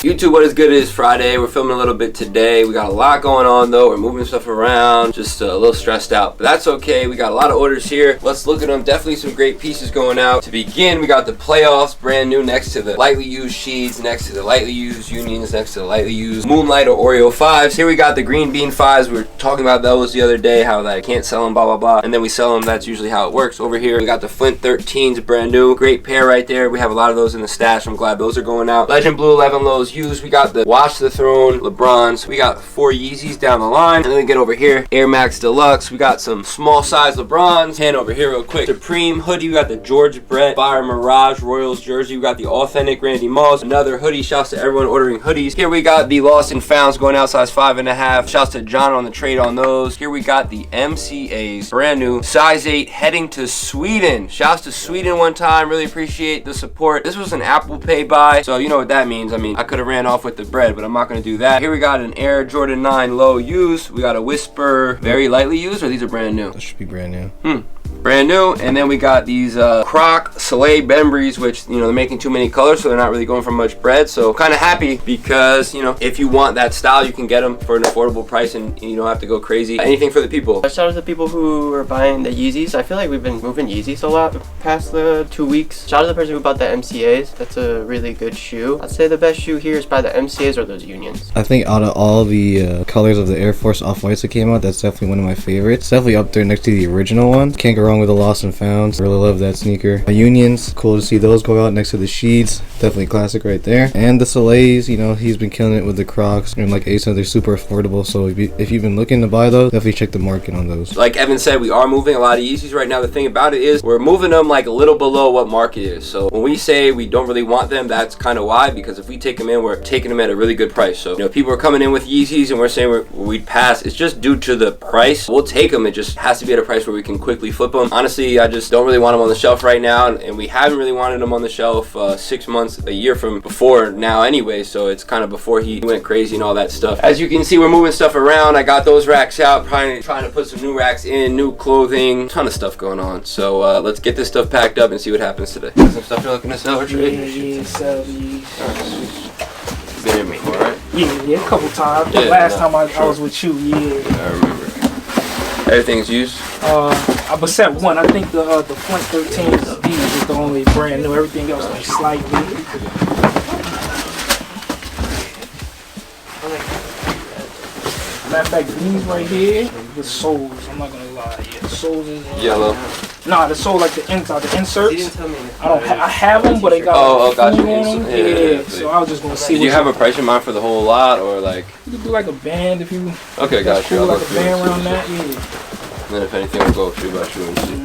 YouTube, what is good? It is Friday. We're filming a little bit today. We got a lot going on though. We're moving stuff around, just a little stressed out, but that's okay. We got a lot of orders here. Let's look at them. Definitely some great pieces going out. To begin, we got the playoffs brand new next to the lightly used sheets, next to the lightly used unions, next to the lightly used Moonlight or Oreo 5s. Here we got the green bean 5s. We were talking about those the other day, how that I can't sell them, blah blah blah, and then we sell them. That's usually how it works. Over here we got the Flint 13s brand new, great pair right there. We have a lot of those in the stash. I'm glad those are going out. Legend Blue 11 lows used. We got the Watch the Throne LeBrons. We got 4 Yeezys down the line, and then we get over here Air Max Deluxe. We got some small size LeBrons. And over here real quick, Supreme hoodie. We got the George Brett Fire Mirage Royals jersey. We got the authentic Randy Moss, another hoodie. Shouts to everyone ordering hoodies. Here we got the Lost and Founds going out size 5.5. Shouts to John on the trade on those. Here we got the MCAs brand new size 8 heading to Sweden. Shouts to Sweden one time. Really appreciate the support. This was an Apple Pay buy, so you know what that means. I mean, I could have ran off with the bread, but I'm not going to do that. Here we got an Air Jordan 9 low used. We got a Whisper very lightly used, or these are brand new? That should be brand new. Brand new. And then we got these Croc Soleil Bembries, which, you know, they're making too many colors, so they're not really going for much bread. So kind of happy because, you know, if you want that style, you can get them for an affordable price and you don't have to go crazy. Anything for the people. Shout out to the people who are buying the Yeezys. I feel like we've been moving Yeezys a lot the past 2 weeks. Shout out to the person who bought the MCAs. That's a really good shoe. I'd say the best shoe here is probably the MCAs or those Unions. I think out of all the colors of the Air Force Off-Whites that came out, that's definitely one of my favorites. Definitely up there next to the original one. Can't go wrong with the Lost and Found. Really love that sneaker. The Unions, cool to see those go out next to the sheets. Definitely classic right there. And the Soleils, you know, he's been killing it with the Crocs. And like Ace said, they're super affordable. So if you've been looking to buy those, definitely check the market on those. Like Evan said, we are moving a lot of Yeezys right now. The thing about it is we're moving them like a little below what market is. So when we say we don't really want them, that's kind of why, because if we take them in, we're taking them at a really good price. So, you know, people are coming in with Yeezys and we're saying we'd pass. It's just due to the price. We'll take them. It just has to be at a price where we can quickly flip them. Honestly, I just don't really want them on the shelf right now, and we haven't really wanted them on the shelf 6 months, a year from before now anyway, so it's kind of before he went crazy and all that stuff. As you can see, we're moving stuff around. I got those racks out, trying to put some new racks in, new clothing, ton of stuff going on. So let's get this stuff packed up and see what happens today. Some stuff you're looking to sell or trade? Yeah, sell these. Been here before, right? Yeah, a couple times. Yeah, last time I was with you, I remember. Everything's used? I but set one. I think the Flint 13s, these is the only brand new. Everything else like slightly. Matter of fact, these right here, the soles, I'm not gonna lie. Yeah, the soles is yellow. Nah, the sole like the inside, the inserts. I have them, but they got got you. on them. Yeah, so I was just gonna see. Do you have a price in mind for the whole lot, or like? You could do like a band if you. Okay, got you. Cool, like a band around that, yeah. And then if anything, we'll go shoe by shoe and see.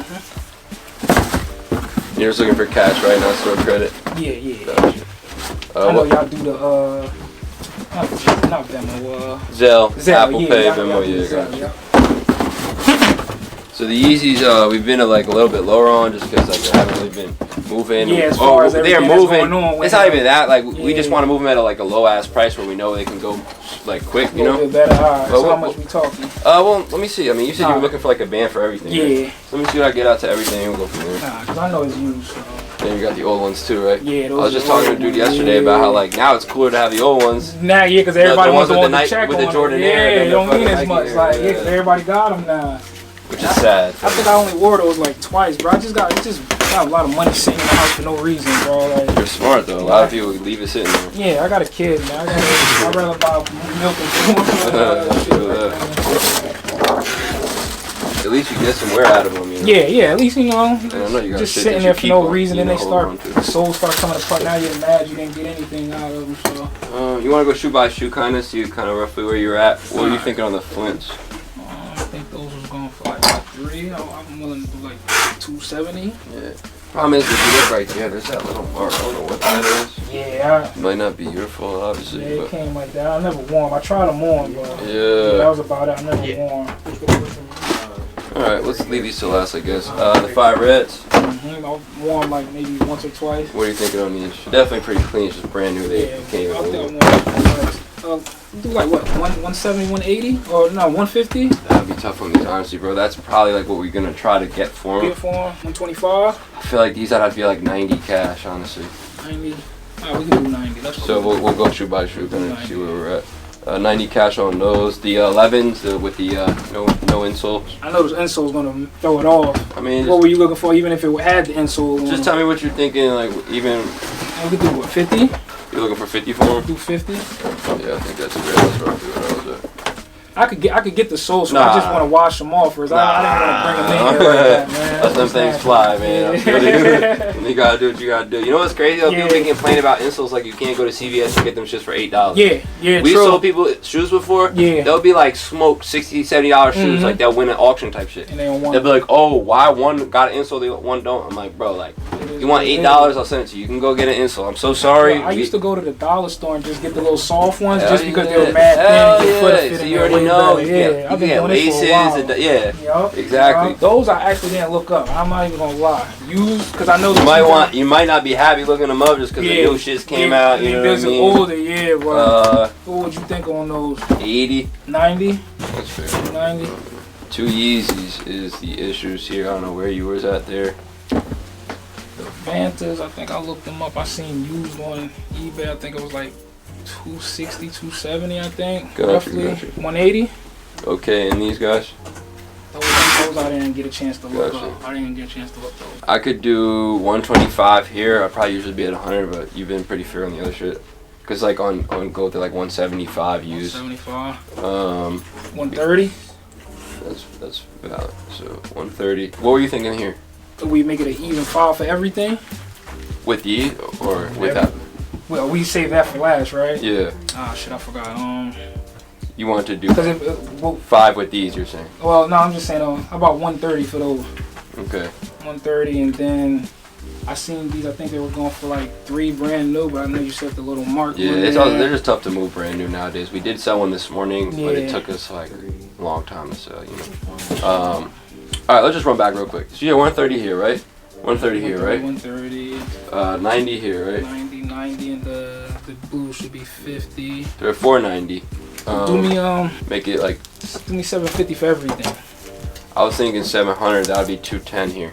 You're just looking for cash, right? Not store credit. Yeah. Gotcha. I know y'all do the not Venmo. Zelle, Apple Pay, Venmo, yeah. So the Yeezys, we've been like a little bit lower on just because like they haven't really been moving. Yeah, as far as they're moving. It's not even that. Like we Yeah. just want to move them at like a low ass price where we know they can go like quick, you A know. little bit better. Alright. Well, So how much we talking? Well, let me see. I mean, you said you were looking for like a band for everything. Yeah. Right? So let me see what I get out to everything and we'll go from there. Nah, cause I know it's used. So. Then you got the old ones too, right? Yeah, those I was just are talking to dude yesterday about how like now it's cooler to have the old ones. Nah, yeah, cause everybody wants with to the Nike- check with on the Jordan them. Air, Yeah, it don't mean as Nike much. Air, Like, yeah. cause everybody got them now. Which is sad. I think I only wore those like twice, bro. I just got a lot of money sitting in the house for no reason, bro. Like, You're smart though. A lot of people leave it sitting there. yeah, I got a kid, man. I'd rather buy milk and food. At least you get some wear out of them, you know? Yeah, at least, you know, I know you got just shit sitting that there you for keep no on, reason, you and know, they hold on start, to. the soles start coming apart. Now you're mad you didn't get anything out of them, so. You want to go shoe by shoe kind of, see kind of roughly where you're at? What are you thinking on the Flints? I think those was going for like 3. I'm willing to do like 270. Yeah. Problem is, if you look right there, there's that little mark. I don't know what that is. Yeah. It might not be your fault, obviously. Yeah, it but came like that. I never wore them. I tried them on, but yeah. that was about it. I never wore them. Alright, let's leave these to last, I guess. The 5 reds. I wore them like maybe once or twice. What are you thinking on these? Definitely pretty clean. It's just brand new. They can't even I'll believe do it. do like what, 170, 180? Or no, 150? That'd be tough on these, honestly, bro. That's probably like what we're gonna try to get for them. Get for them, 125? I feel like these I'd have to be like 90 cash, honestly. 90. Alright, we can do 90. That's cool. So we'll go shoe by shoe and see where we're at. 90 cash on those. The 11s with the no insole. I know this insole's gonna throw it off. I mean, what were you looking for? Even if it had the insole. Just tell me what you're thinking. Like even. We could do what, 50? You're looking for 50 for them? Do 50? Yeah, I think that's great. That's roughly what I was at. I could get the soles, so I just want to wash them off first. I didn't want to bring them in here like that, man. Let them things fly, man. Yeah. You gotta do what you gotta do. You know what's crazy though? People been complaining about insoles like you can't go to CVS and get them shits for $8. Yeah, We true. sold people shoes before. Yeah. They'll be like smoked $60, $70 shoes, like they'll win an auction type shit. And they don't want They'll be like, oh, why one got an insole, the one don't? I'm like, bro, like, you want $8? I'll send it to you. You can go get an insole. I'm so sorry. Well, I used to go to the dollar store and just get the little soft ones, Hell just because yeah. they were mad thin. Hell yeah. So you already know. I've been doing this for a while. Yeah, exactly. Those I actually didn't look up. I'm not even gonna lie. Used, because I know you might not be happy looking them up just because the new shits came out. You know what I mean? Older, bro. What would you think on those? 80. 90. That's fair. 90. 2 Yeezys is the issues here. I don't know where you was at there. The Vantas, I think I looked them up. I seen used on eBay. I think it was like 260, 270. I think. Roughly 180. Okay, and these guys? Those I didn't get a chance to look up. I didn't get a chance to look those. I could do 125 here. I'd probably usually be at 100, but you've been pretty fair on the other shit. Cause like on go to like 175 used. 175. 130. That's valid. So 130. What were you thinking here? We make it an even file for everything. With ye or with that? Well, we saved that for last, right? Yeah. Ah, shit, I forgot. You want to do 5 with these? You're saying? Well, no, I'm just saying. How about 130 for those? Okay. 130, and then I seen these. I think they were going for like 3 brand new, but I know you said the little mark. Yeah, they're just tough to move brand new nowadays. We did sell one this morning, but it took us like a long time to sell. You know. All right, let's just run back real quick. So yeah, 130 here, right? 130 here, right? 130. 90 here, right? 90, and the blue should be 50. They're 490. Do me make it like. Do me 750 for everything. I was thinking 700. That would be 210 here.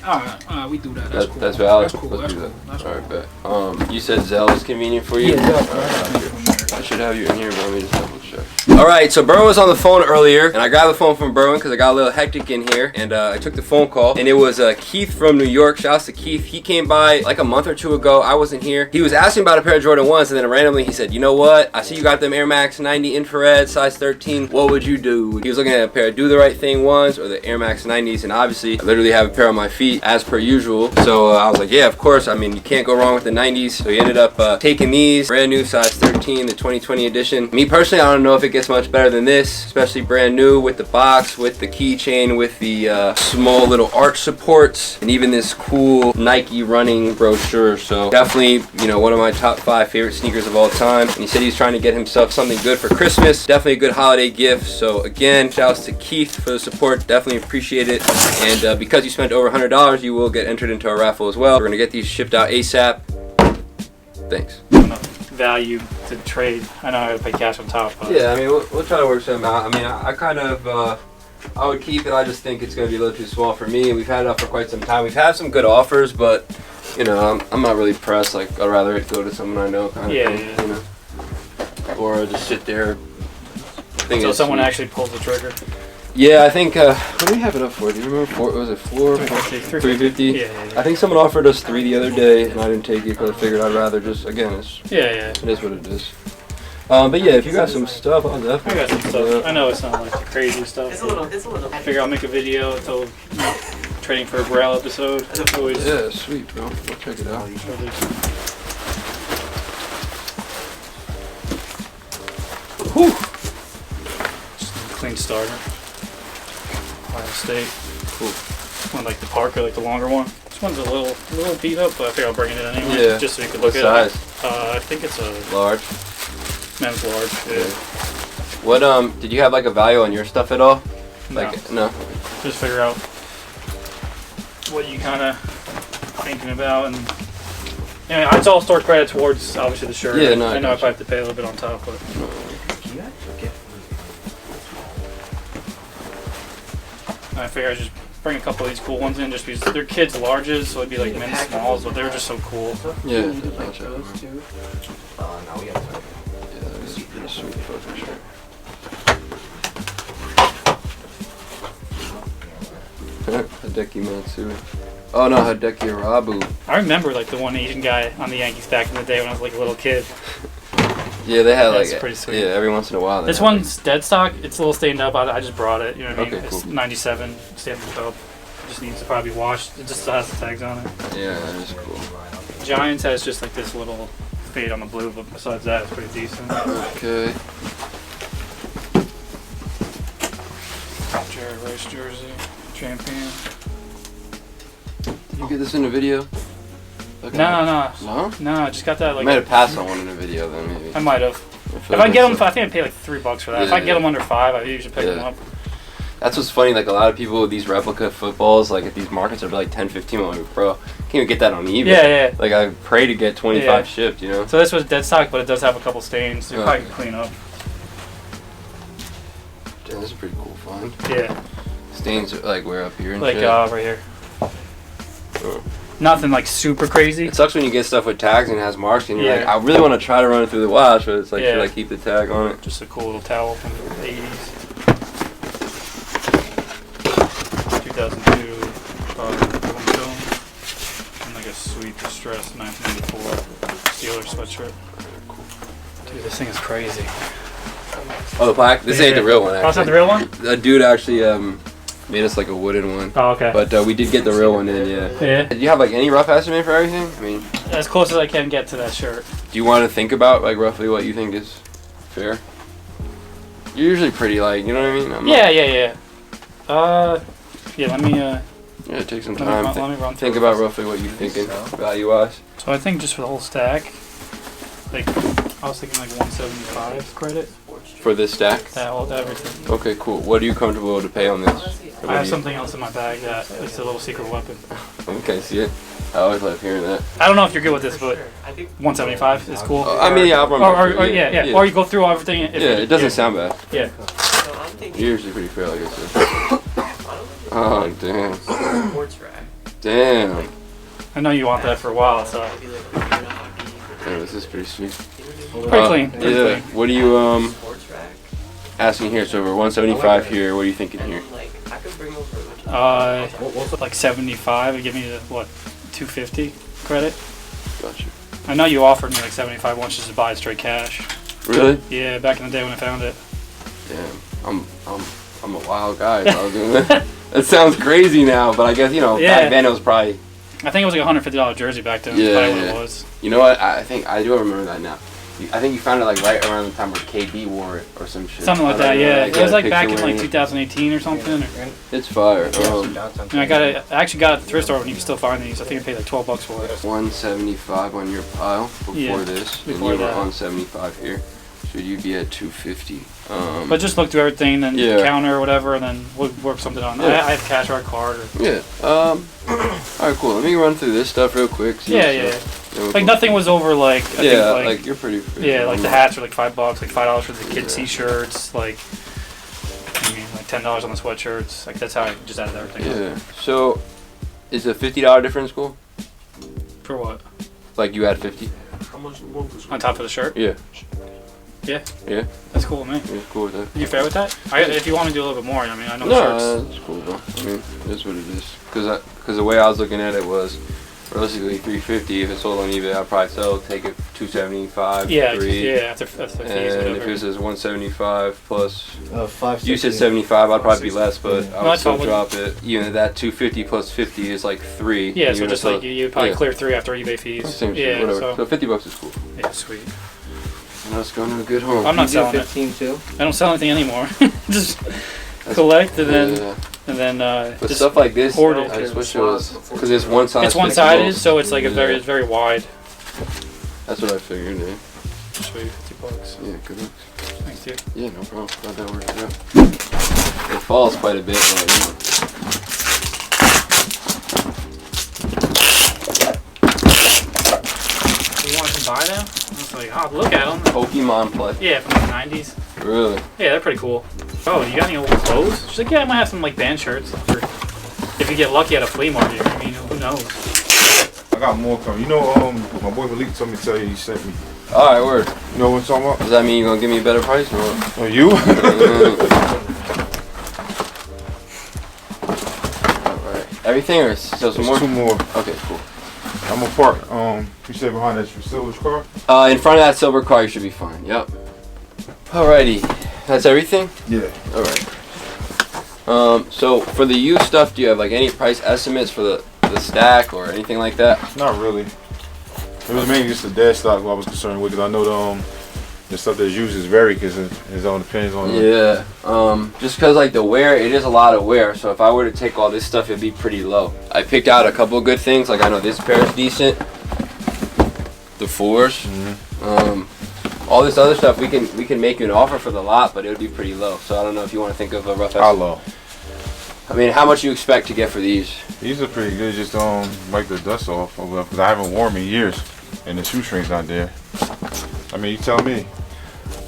Alright, we do that. That's cool. That's valid. That's cool. Let's do that. That's All right, bet. You said Zelle is convenient for you? Yeah, Zelle. I should have you in here, but let me just double check. All right, so Berwin was on the phone earlier, and I grabbed the phone from Berwin because I got a little hectic in here, and I took the phone call, and it was Keith from New York. Shouts to Keith. He came by like a month or 2 ago. I wasn't here. He was asking about a pair of Jordan 1s, and then randomly he said, you know what? I see you got them Air Max 90 infrared, size 13. What would you do? He was looking at a pair of Do the Right Thing 1s or the Air Max 90s, and obviously I literally have a pair on my feet as per usual. So I was like, yeah, of course. I mean, you can't go wrong with the 90s. So he ended up taking these, brand new, size 13, the 2020 edition. Me personally, I don't know if it gets much better than this, especially brand new with the box, with the keychain, with the small little arch supports, and even this cool Nike running brochure. So definitely, you know, one of my top 5 favorite sneakers of all time. And he said he's trying to get himself something good for Christmas. Definitely a good holiday gift. So again, shouts to Keith for the support. Definitely appreciate it. And because you spent over $100, you will get entered into a raffle as well. We're gonna get these shipped out ASAP. Thanks. Value to trade. I know I gotta pay cash on top. But yeah, I mean, we'll try to work something out. I mean, I kind of, I would keep it. I just think it's going to be a little too small for me. We've had it up for quite some time. We've had some good offers, but, you know, I'm not really pressed. Like, I'd rather it go to someone I know kind of thing, you know. Or just sit there. So someone actually pulls the trigger? Yeah, I think, what do we have it up for? Do you remember? Was it 350? Yeah. I think someone offered us 3 the other day, and I didn't take it because I figured I'd rather just, again, it is what it is. But yeah, if you got some stuff, I'll definitely. I got some stuff. I know it's not like crazy stuff. It's a little. I figure I'll make a video until trading for a Grail episode. Yeah, sweet, bro. We'll check it out. Whew. Just a clean starter. Ohio State. Cool. One like the Parker, like the longer one. This one's a little beat up, but I think I'll bring it in anyway. Yeah. Just so you can look at size? it. I think it's a large. Men's large. Yeah. What did you have like a value on your stuff at all? Like no. Just figure out what you kind of thinking about, and it's all store credit towards obviously the shirt. Yeah, no. I know I probably have to pay a little bit on top, but. I figure I just bring a couple of these cool ones in just because they're kids' larges, so it'd be like men's smalls, but they're just so cool. Yeah. Like those too. Yeah, that's pretty sweet for sure. Hideki Matsui. Oh no, Hideki Arabu. I remember like the one Asian guy on the Yankees back in the day when I was like a little kid. Yeah, they had That's like pretty sweet. yeah, every once in a while. This one's dead stock. It's a little stained up. I just brought it. You know what I mean? Okay, It's cool. 97 standard tub. Just needs to probably be washed. It just still has the tags on it. Yeah, that is cool. Giants has just like this little fade on the blue, but besides that, it's pretty decent. Okay. Jerry Rice jersey, champion. Did you get this in the video? Okay. No, No? I just got that I like. might have passed on one in the video then maybe. I might have. If I get them, I think I pay like $3 for that. If I get them under $5, I usually pick them up. That's what's funny, like a lot of people with these replica footballs, like at these markets are like 10, 15, I'm like, bro, can't even get that on eBay. Yeah. Like I pray to get 25 shipped, you know? So this was dead stock, but it does have a couple stains. You probably can clean up. Damn, this is a pretty cool find. Yeah. Stains are like where up here and Like shit. right here. Oh. Nothing like super crazy. It sucks when you get stuff with tags and it has marks and you're Yeah. like, I really want to try to run it through the wash, but it's like, Yeah. should I keep the tag on it? Just a cool little towel from the 80s. 2002 and like a sweet distressed 1994 Steelers sweatshirt. Dude, this thing is crazy. Oh, the black? This ain't the real one, Oh, it's not actually. the real one? A dude actually made us like a wooden one. Oh, okay. But we did get the real one in, yeah. Yeah. Do you have like any rough estimate for everything? I mean, As close as I can get to that shirt. do you want to think about like roughly what you think is fair? You're usually pretty like, you know what I mean? Yeah, let me Yeah, take some let time. me run Think through about it. roughly what you're thinking value-wise. So I think just for the whole stack, like I was thinking like 175 credit. For this stack? Everything. Okay, cool. What are you comfortable to pay on this? I have something else in my bag that it's a little secret weapon. Okay, see it? I always love hearing that. I don't know if you're good with this, but 175 is cool. I mean, yeah, I'll run Or yeah. Or you go through everything. It doesn't sound bad. Yeah. You're usually pretty fair, like I said. Oh, damn. Sports rack. Damn. I know you want that for a while, so Damn, this is pretty sweet. pretty clean. Pretty Yeah. clean. What are you Sports rack. asking here? So we're 175 here. What are you thinking here? Like I could bring over. Like 75 and give me the 250 credit. Gotcha. I know you offered me like 75 once just to buy it straight cash. Really? Yeah, back in the day when I found it. Damn. I'm a wild guy. That sounds crazy now, but I guess back then it was probably. I think it was like a $150 jersey back then. Yeah, That's probably yeah. what it was. You know what? I think I do remember that now. I think you found it like right around the time where KD wore it or some shit. Something like I that, don't know, yeah. I It got was a like picture back in wearing like it. 2018 or something. It's fire. And I actually got it at the thrift store when you can still find these. I think I paid like $12 for it. 175 on your pile before this, before and you were that. on 75 here. Should you be at 250? But just look through everything, then Yeah. counter or whatever, and then we'll work something on. Yeah. I have cash or a card. Or, Yeah. All right, cool. Let me run through this stuff real quick. See yeah. then we'll Like go- nothing was over like I Yeah, think, like you're pretty. yeah, like the hats are like $5, like $5 for the kids' Yeah. t-shirts, like I mean like $10 on the sweatshirts. Like that's how I just added everything. Yeah. So, is a $50 difference cool? For what? Like you had 50? On top of the shirt? Yeah. Yeah. Yeah. That's cool with me. You're cool with that? You fair with that? If you want to do a little bit more, I mean, I know No, shirts. that's cool though. I mean, that's what it is. Because the way I was looking at it was, realistically, $350. If it's sold on eBay, I'd probably take it $275. Yeah, $3. yeah. After the fees, And if whatever. it says 175 plus, 5. you said 75, I'd probably be less, but I would that's still fine. drop it. Even at that 250 plus 50 is like 3. Yeah, so Even just if like you probably yeah. clear 3 after eBay fees. Same shit, Yeah, whatever. So so $50 is cool. yeah, sweet. And let's go to a good home. I'm not selling it. 15 too. I don't sell anything anymore. Just collect and then Yeah. and then But just stuff like this, hoard it. I just wish it was, because it's one side. It's one-sided, so it's like it's very wide. That's what I figured, yeah. Sweet, $50. Yeah, good looks. Thanks, dude. Yeah, no problem. Glad that worked out. It falls quite a bit, but you know. You want to buy them? I was like, oh, look at them. Pokemon play. Yeah, from the 90s. Really? Yeah, they're pretty cool. Oh, you got any old clothes? She's like, yeah, I might have some like band shirts. if you get lucky at a flea market, I mean, who knows? I got more coming. You know, my boy Malik told me to tell you he sent me. All right, word. You know what I'm talking about? Does that mean you're gonna give me a better price or what? Oh, you? All right. Everything or still some more? There's 2 more. Okay, cool. I'm gonna park. You said behind that silver car? In front of that silver car, you should be fine. Yep. Alrighty. That's everything? Yeah. Alright. So for the used stuff, do you have like any price estimates for the stack or anything like that? Not really. It was mainly just the dead stock what I was concerned with, because I know the stuff that's used is vary, because it all depends on. Yeah. Just because like the wear, it is a lot of wear. So if I were to take all this stuff, it'd be pretty low. I picked out a couple of good things. Like I know this pair is decent. The 4s. All this other stuff, we can make you an offer for the lot, but it would be pretty low. So I don't know if you want to think of a rough estimate. How low? I mean, how much you expect to get for these? These are pretty good. Just wipe the dust off, because I haven't worn them in years, and the shoestring's not there. I mean, you tell me.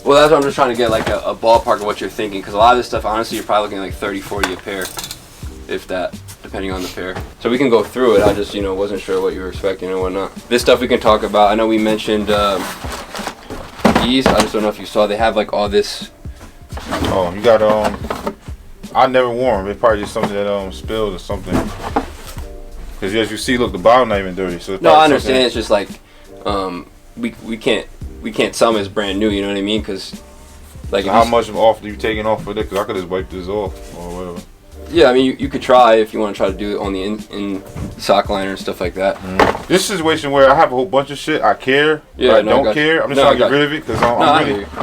Well, that's what I'm just trying to get like a ballpark of what you're thinking, because a lot of this stuff, honestly, you're probably looking at like 30, 40 a pair, if that, depending on the pair. So we can go through it. I just, wasn't sure what you were expecting and whatnot. This stuff we can talk about. I know we mentioned these. I just don't know if you saw. They have like all this. Oh, you got I never wore them. It's probably just something that spilled or something. Because as you see, look, the bottom not even dirty. So it's no, I understand. It's just like we can't sell them as brand new. You know what I mean? Because like so how much off are you taking off for this? Because I could just wipe this off or whatever. Yeah, I mean you could try if you want to try to do it on the in sock liner and stuff like that. This situation where I have a whole bunch of shit I care, yeah, but I don't care. I'm just trying to get rid of it because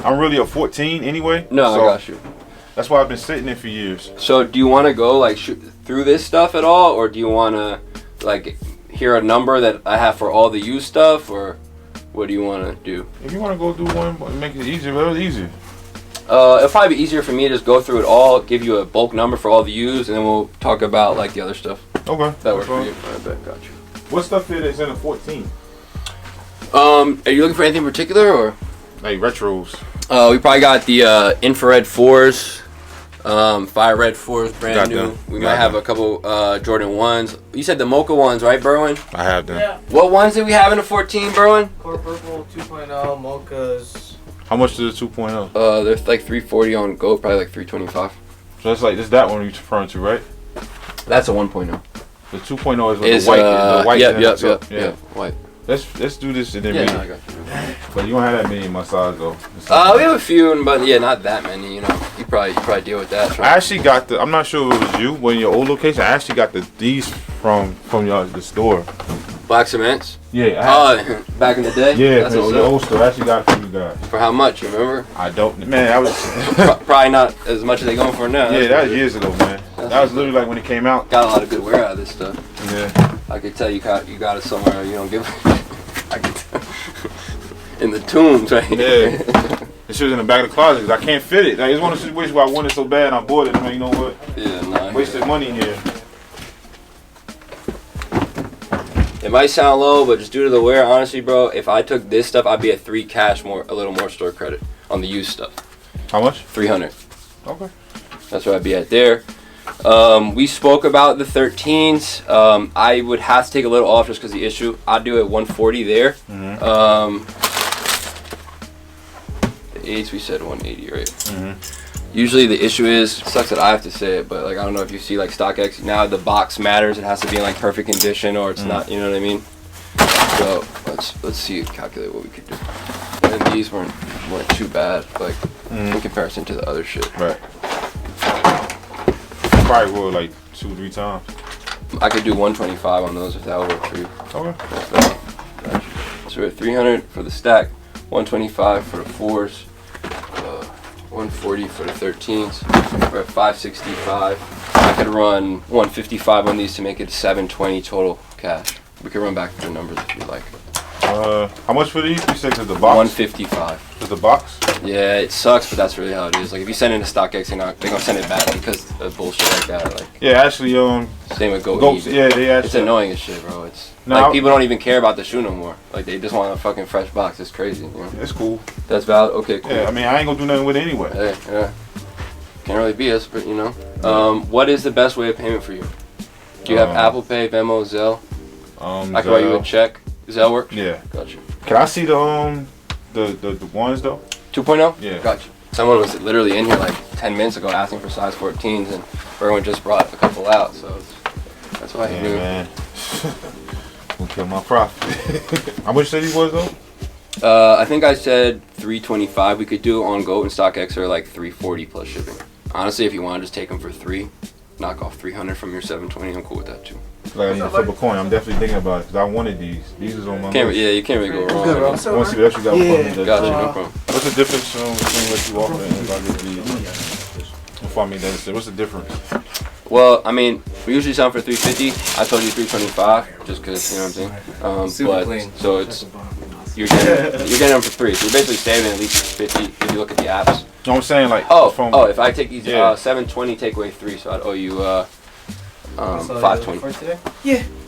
I'm really a 14 anyway. No, so I got you. That's why I've been sitting there for years. So do you want to go like through this stuff at all, or do you want to like hear a number that I have for all the used stuff, or what do you want to do? If you want to go do one, make it easier, but it's easier. It'll probably be easier for me to just go through it all, give you a bulk number for all the used, and then we'll talk about like the other stuff. Okay. That works for you. I bet, got you. What stuff here that's in a 14? Are you looking for anything in particular, or? Like retros. We probably got the infrared 4s, fire red 4s, brand new. We might have a couple Jordan 1s. You said the Mocha ones, right, Berwin? I have them. Yeah. What ones did we have in the 14, Berwin? Core Purple 2.0, Mochas. How much is the 2.0? They're like 340 on Go, probably like 325. So that's like that one you're referring to, right? That's a 1.0. The 2.0 is with the white. The white. Yep, white. Let's do this and then yeah, maybe. no, I got you. But you don't have that many in my size though. We have a few, but yeah, not that many. You probably deal with that. I actually got I'm not sure if it was you, but in your old location, I actually got these from the store. Black cements. Yeah. Back in the day. Yeah, that's the old store. I actually got it from you guys. For how much? You remember? I don't. Man, that was probably not as much as they going for now. Yeah, that was years ago, man. That was literally like when it came out. Got a lot of good wear out of this stuff. Yeah. I could tell you got it somewhere you don't give. I could tell. In the tombs, right? Yeah. This shit was in the back of the closet because I can't fit it. Like, it's one of the situations where I wanted it so bad and I bought it. I'm like, you know what? Yeah, nah. Wasted money here. It might sound low, but just due to the wear, honestly, bro, if I took this stuff, I'd be at 3 cash a little more store credit on the used stuff. How much? 300. Okay. That's what I'd be at there. We spoke about the 13s. I would have to take a little off just because the issue. I'd do it 140 there. The 8s we said 180, right? Usually the issue is, sucks that I have to say it, but like I don't know if you see like StockX now, the box matters. It has to be in like perfect condition or it's not. You know what I mean? So let's see, calculate what we could do. And these weren't too bad, like in comparison to the other shit. Right. Probably wore like 2-3 times. I could do 125 on those if that would work for you. Okay. So we're at 300 for the stack, 125 for the 4s, 140 for the 13s. We're at 565. I could run 155 on these to make it 720 total cash. We could run back to the numbers if you like. How much for these? You said to the box? 155. To the box? Yeah, it sucks, but that's really how it is. Like if you send it to StockX, they're gonna send it back because of bullshit like that. Like yeah, actually, same with Go. Yeah, they actually. It's annoying as shit, bro. It's no, like people don't even care about the shoe no more. Like they just want a fucking fresh box. It's crazy. You know? It's cool. That's valid. Okay, cool. Yeah, I mean, I ain't gonna do nothing with it anyway. Hey, yeah. Can't really be us, but you know. What is the best way of payment for you? Do you have Apple Pay, Venmo, Zelle? I can write you a check. Zelle works? Yeah. Gotcha. Can I see the ones though? 2.0? Yeah. Gotcha. Someone was literally in here like 10 minutes ago asking for size 14s, and everyone just brought a couple out, so that's why I knew. Man. Gonna kill my profit. How much did he was though? I think I said 325. We could do on Go and StockX or like 340 plus shipping. Honestly, if you want to just take them for 3, knock off 300 from your 720. I'm cool with that too. Like I need to flip a coin. I'm definitely thinking about it because I wanted these. These is on my Yeah, list. you can't really go wrong. I want to see what else you got for me. Gotcha, no problem. What's the difference between what you offer and if I get these? Before I make that decision, what's the difference? Well, I mean, we usually sell for 350. I told you 325 just because, you know what I'm saying. Super clean. So it's you're getting them for 3. So you're basically saving at least 50 if you look at the apps. No, I'm saying like if I take these 720, take away 3, so I'd owe you 520. For today?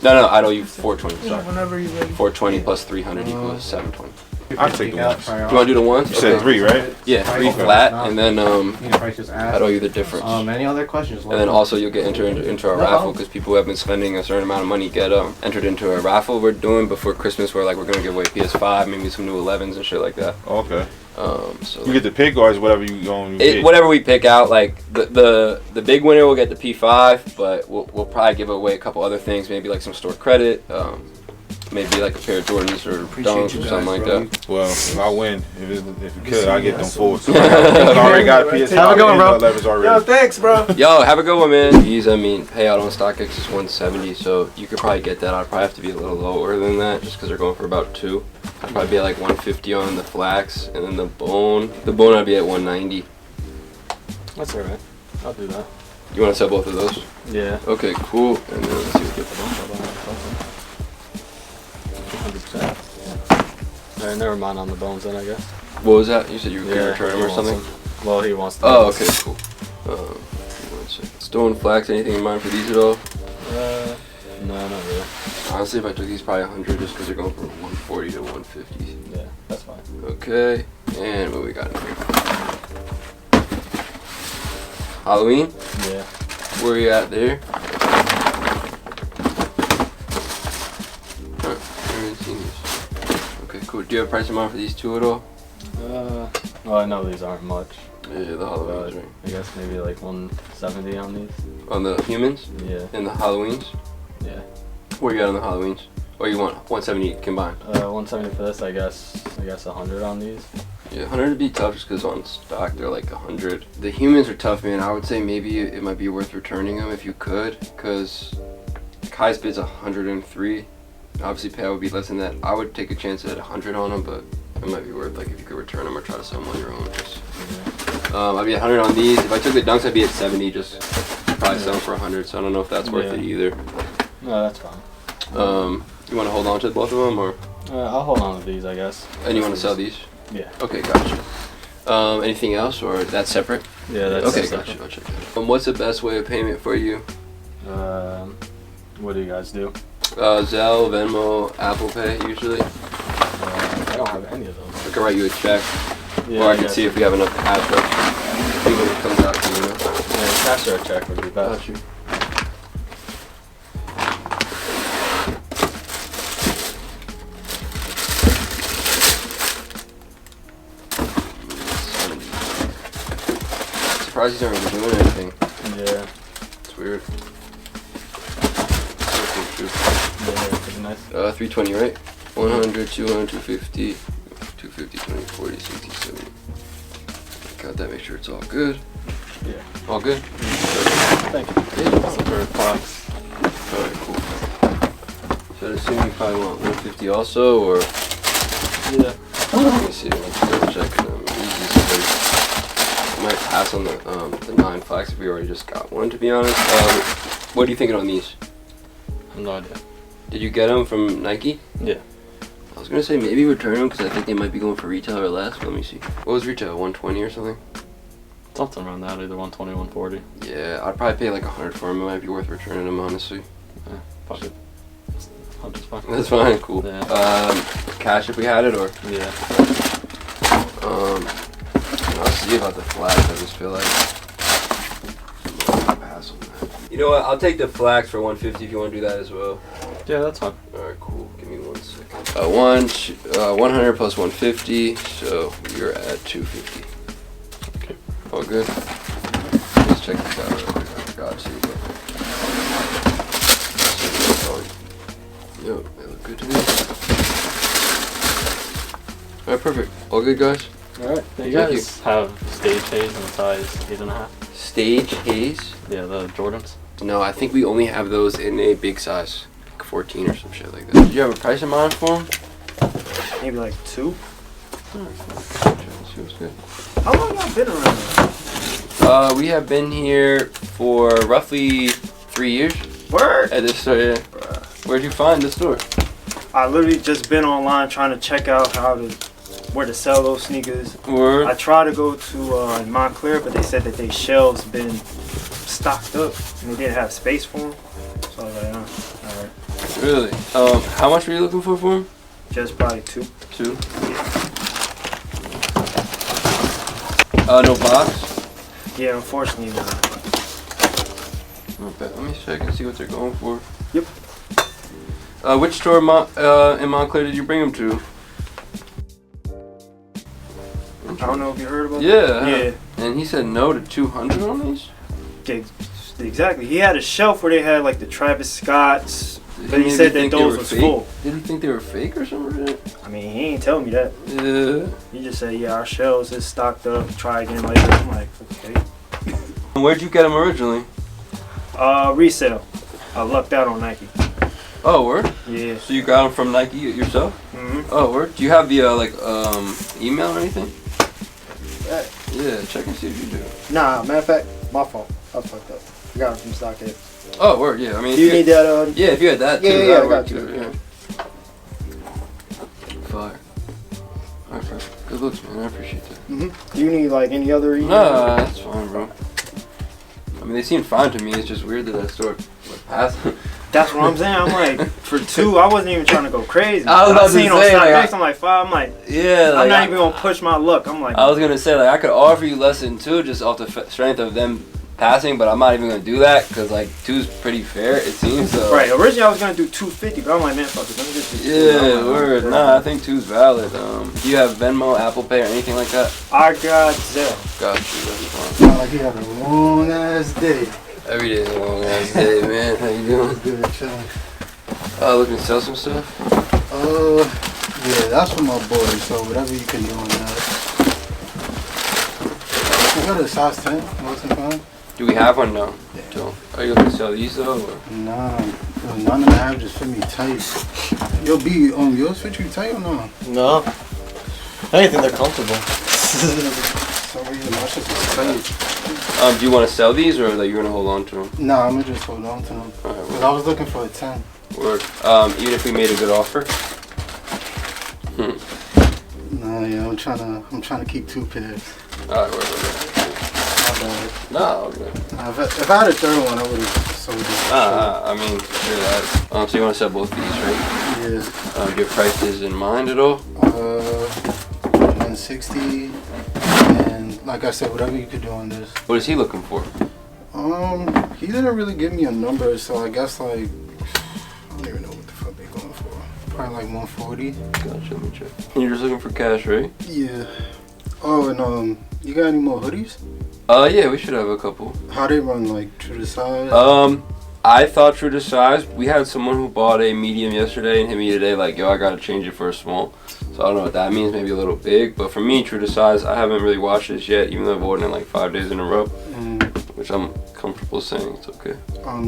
No, I'd owe you 420. Sorry. Whenever you're ready. 420 plus 300 equals 720. I'll take the ones. You want to do the ones? You said 3, right? Yeah, 3 flat, and then I'd I'd owe you the difference. Any other questions? And then also you'll get entered into a raffle because people who have been spending a certain amount of money get entered into a raffle we're doing before Christmas where like we're gonna give away PS5, maybe some new 11s and shit like that. Okay. So You get to pick or is whatever you going to pick? whatever we pick out, like the big winner will get the P5, but we'll probably give away a couple other things, maybe like some store credit, maybe like a pair of Jordans or Dunks or something like that. Well, if I win, if you could, I get them forward. So I already got a PS5 Have a good one, bro. and 11s already. thanks, bro. Yo, have a good one, man. These, I mean, payout on StockX is 170, so you could probably get that. I'd probably have to be a little lower than that just because they're going for about 2. I'd probably be at like 150 on the flax, and then the bone I'd be at 190. That's alright. I'll do that. You want to sell both of those? Yeah. Okay, cool. And then let's see what the 100%. Alright, never mind on the bones then, I guess. What was that? You said you were gonna return them he or wants something? them. Well, he wants to. Oh, okay, cool. One second. Stone flax, anything in mind for these at all? No, not really. Honestly, if I took these, probably 100 just because they're going from 140 to 150. Yeah, that's fine. Okay, and what we got in here? Halloween? Yeah. Where are you at there? Huh, I haven't seen these. Okay, cool. Do you have a price in mind for these 2 at all? Well, I know these aren't much. Yeah, the Halloweens, right? I guess maybe like 170 on these. On the humans? Yeah. And the Halloweens? Yeah. Where you at on the Halloweens? Or you want 170 combined? 170 for this, I guess 100 on these. Yeah, 100 would be tough just because on stock they're like 100. The humans are tough, man. I would say maybe it might be worth returning them if you could, because highest bid's 103. Obviously payout would be less than that. I would take a chance at 100 on them, but it might be worth like if you could return them or try to sell them on your own. I'd be at 100 on these. If I took the dunks, I'd be at 70. Just probably sell them for 100. So I don't know if that's worth it either. No, that's fine. You want to hold on to both of them, or? I'll hold on to these, I guess. And you want to sell these? Yeah. Okay, gotcha. Anything else, or that's separate? Yeah, that's okay. separate. Gotcha. What's the best way of payment for you? What do you guys do? Zelle, Venmo, Apple Pay usually. I don't have any of those. I can write you a check, Yeah, or I can see if we have enough cash left. Even if it comes out to you, Yeah, cash or a check would be best. Gotcha. Surprised he's not really doing anything. Yeah. It's weird. Yeah, pretty nice. 320, right? 100, 200, 250, 250, 20, 40, 60, 70. Got that, make sure it's all good. Yeah. All good? Thank you. Yeah, That's the third box. alright, cool. So I assume you probably want 150 also, or? Yeah. Let me see, let's double check them. I might pass on the 9 flags if we already just got one, to be honest. What are you thinking on these? No idea. Did you get them from Nike? Yeah. I was gonna say maybe return them because I think they might be going for retail or less. Let me see. What was retail? 120 or something? Something around that, either 120, 140. Yeah, I'd probably pay like 100 for them. It might be worth returning them, honestly. Yeah, fuck it. 100's fine. That's fine. Cool. Yeah. Cash if we had it, or Yeah. I'll see about the flags. I just feel like I'll pass on that. You know what? I'll take the flax for 150 if you want to do that as well. Yeah, that's fine. All right, cool. Give me 1 second. 100 plus 150, so you're at 250. Okay. All good. Let's check this out real quick. I forgot to. But... Yo, they look good to me. All right, perfect. All good, guys. All right. You guys have stage haze in the size 8.5. Stage haze? Yeah, the Jordans. No, I think we only have those in a big size, like 14 or some shit like that. Did you have a price in mind for them? Maybe like 2. Let's see what's good. How long y'all been around? We have been here for roughly 3 years. Word. At this store, yeah. Where'd you find the store? I literally just been online trying to check out where to sell those sneakers. Word. I tried to go to Montclair, but they said that their shelves been stocked up and they didn't have space for them. So I was like, all right. Really? How much were you looking for them? Just probably 2. 2? No box? Yeah, unfortunately not. Not bad. Let me check and see what they're going for. Yep. Which store in Montclair did you bring them to? I don't know if you heard about Yeah. that. Yeah. And he said no to 200 on these? Exactly. He had a shelf where they had like the Travis Scotts, but he Maybe said that think they those were was fake? full. Did he think they were fake or something? I mean, he ain't telling me that. Yeah. He just said, yeah, our shelves is stocked up. Try again later. I'm like, okay. Where'd you get them originally? Resale. I lucked out on Nike. Oh, word? Yeah. So you got them from Nike yourself? Mm-hmm. Oh, word? Do you have the email or anything? Yeah, check and see if you do. Nah, matter of fact, my fault. I fucked up. I got it from Stockhead. Oh, word, yeah. I mean, Do you need that? Yeah, if you had that too, Yeah, that I worked got you. too. Yeah. Fire. Alright, perfect. Good looks, man. I appreciate that. Mm-hmm. Do you need like any other email? Nah, that's fine, bro. I mean, they seem fine to me. It's just weird that that store went past. That's what I'm saying. I'm like, for 2, I wasn't even trying to go crazy. I was about to seen on say, like, StockX, I'm like 5. I'm like, Yeah, I'm not even gonna push my luck. I'm like, I was gonna say, like, I could offer you less than 2 just off the strength of them passing, but I'm not even gonna do that because like 2's pretty fair, it seems. So. Right. Originally, I was gonna do 250, but I'm like, man, fuck it. Let me just do 2. Yeah, word. Nah, I think 2's valid. Do you have Venmo, Apple Pay, or anything like that? I got Zelle. Got you. That's fine. Sound like you had a long ass day. Every day is a long ass day, man. How you doing? Good, chilling. Looking to sell some stuff? Yeah, that's for my boy, so whatever you can do on that. I got a size 10, most fine. Do we have one? No. Yeah. Don't. Are you looking to sell these though? Or? Nah, none of them have just fit me tight. Yo, B, yours fit you tight or no? No. I think they're comfortable. For some reason, my shit is tight. Do you want to sell these or like you're gonna hold on to them? Nah, I'm gonna just hold on to them. Alright, Cause I was looking for a 10. Word. Even if we made a good offer. Nah, yeah, I'm trying to keep 2 pairs. Alright, word. My bad. No, okay. If I had a third one, I would have sold it. I mean, sure that. So you want to sell both these, right? Yeah. Do you have prices in mind at all? 160, and like I said, whatever you could do on this. What is he looking for? He didn't really give me a number, so I guess like I don't even know what the fuck they going for. Probably like 140. Gotcha, let me check. And you're just looking for cash, right? Yeah. Oh, and you got any more hoodies? Yeah, we should have a couple. How they run, like true to size? I thought true to size. We had someone who bought a medium yesterday and hit me today like, yo, I gotta change it for a small. So I don't know what that means, maybe a little big. But for me, true to size, I haven't really watched this yet, even though I've ordered it like 5 days in a row. Which I'm comfortable saying it's okay.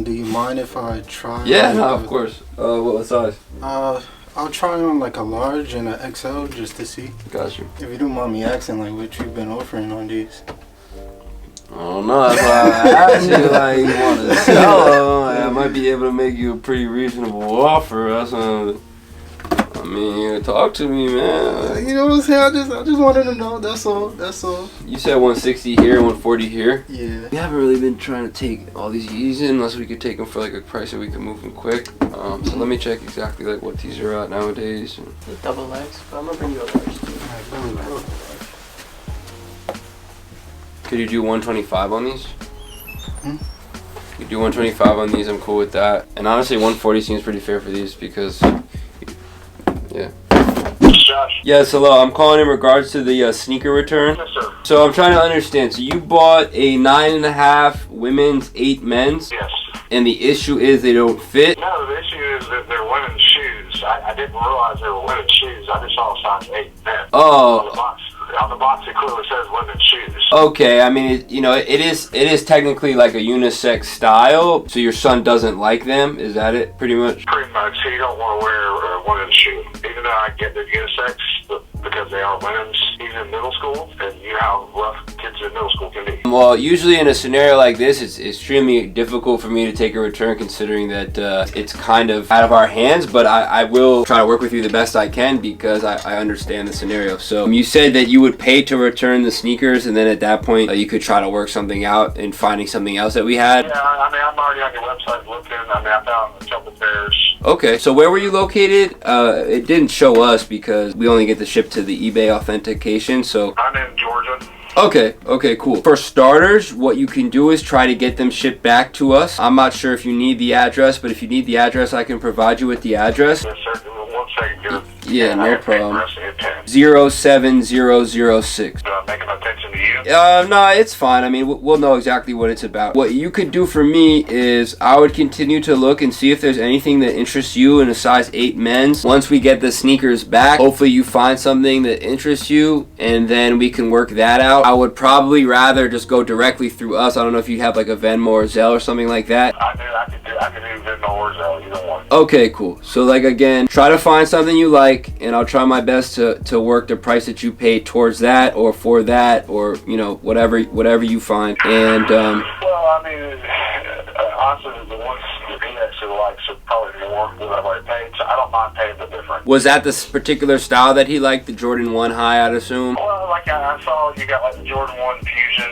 Do you mind if I try? Yeah, like, no, of course. What size? I'll try on like a large and an XL just to see. Got you. If you don't mind me asking, like what you've been offering on these. I don't know, that's why I asked you, like, you want to sell them. I might be able to make you a pretty reasonable offer. That's I mean, talk to me, man. You know what I'm saying? I just wanted to know. That's all. You said 160 here, 140 here. Yeah. We haven't really been trying to take all these Yeezys in unless we could take them for like a price that we can move them quick. So let me check exactly like what these are at nowadays. The double X, but I'm gonna bring you a large too. Could you do 125 on these? You do 125 on these, I'm cool with that. And honestly, 140 seems pretty fair for these because, yeah. Josh. Yes, hello. I'm calling in regards to the sneaker return. Yes, sir. So I'm trying to understand. So you bought a 9.5 women's, 8 men's? Yes. And the issue is they don't fit? No, the issue is that they're women's shoes. I didn't realize they were women's shoes. I just saw a size 8 men. Oh. On the box it clearly says women's shoes. Okay, I mean, it is technically like a unisex style, so your son doesn't like them. Is that it, pretty much? Pretty much. He don't want to wear a women's shoe. Even though I get they're unisex, but because they are women's, even in middle school, and you know how rough kids in middle school can be. Well, usually in a scenario like this, it's extremely difficult for me to take a return considering that it's kind of out of our hands, but I will try to work with you the best I can because I understand the scenario. So you said that you would pay to return the sneakers, and then at that point you could try to work something out and finding something else that we had? Yeah, I mean, I'm already on your website looking. I mean, I found a couple pairs. Okay, so where were you located? It didn't show us because we only get to ship to the eBay authentication, so... I'm in Georgia. Okay, cool. For starters, what you can do is try to get them shipped back to us. I'm not sure if you need the address, but if you need the address, I can provide you with the address. Yes, sir. 1 second. Yeah, no problem. 07006. Do I make an attention to you? No, it's fine. I mean, we'll know exactly what it's about. What you could do for me is I would continue to look and see if there's anything that interests you in a size 8 men's. Once we get the sneakers back, hopefully you find something that interests you, and then we can work that out. I would probably rather just go directly through us. I don't know if you have like a Venmo or Zelle or something like that. I can do Venmo or Zelle, either one. Okay, cool. So like again, try to find something you like, and I'll try my best to work the price that you pay towards that or for that, or you know, whatever you find. And well, I mean, honestly, the ones that he actually likes are probably more than I've already paid, so I don't mind paying the difference. was that this particular style that he liked, the Jordan 1 high, I'd assume? Well, like I saw, you got like the Jordan 1 Fusion.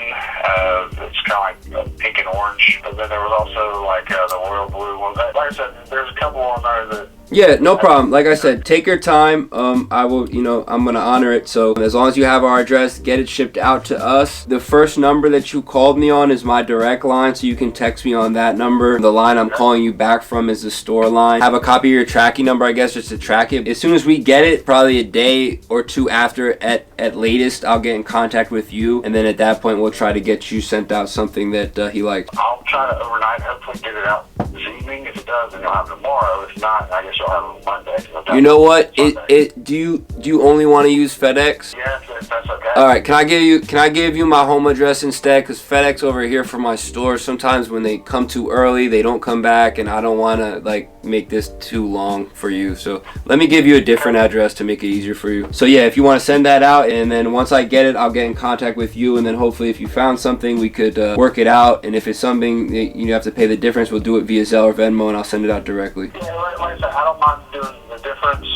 It's kind of like pink and orange, but then there was also like the royal blue one. Like I said, there's a couple on there that. Yeah, no problem. Like I said, take your time. I will, I'm gonna honor it. So as long as you have our address, get it shipped out to us. The first number that you called me on is my direct line, so you can text me on that number. The line I'm calling you back from is the store line. Have a copy of your tracking number, I guess, just to track it. As soon as we get it, probably a day or two after at latest, I'll get in contact with you, and then at that point we'll try to get you sent out something that he likes. I'll try to overnight, hopefully get it out this evening. If it does, then you'll have it tomorrow. If not, I guess you'll have it on Monday. You know what? Do you only want to use FedEx? Yeah, if that's okay. All right. Can I give you my home address instead? Because FedEx over here for my store, sometimes when they come too early, they don't come back, and I don't want to like make this too long for you. So let me give you a different address to make it easier for you. So yeah, if you want to send that out, and then once I get it, I'll get in contact with you, and then hopefully if you found something, we could work it out. And if it's something that you have to pay the difference, we'll do it via Zelle or Venmo, and I'll send it out directly. Yeah, like I said, I don't mind doing the difference.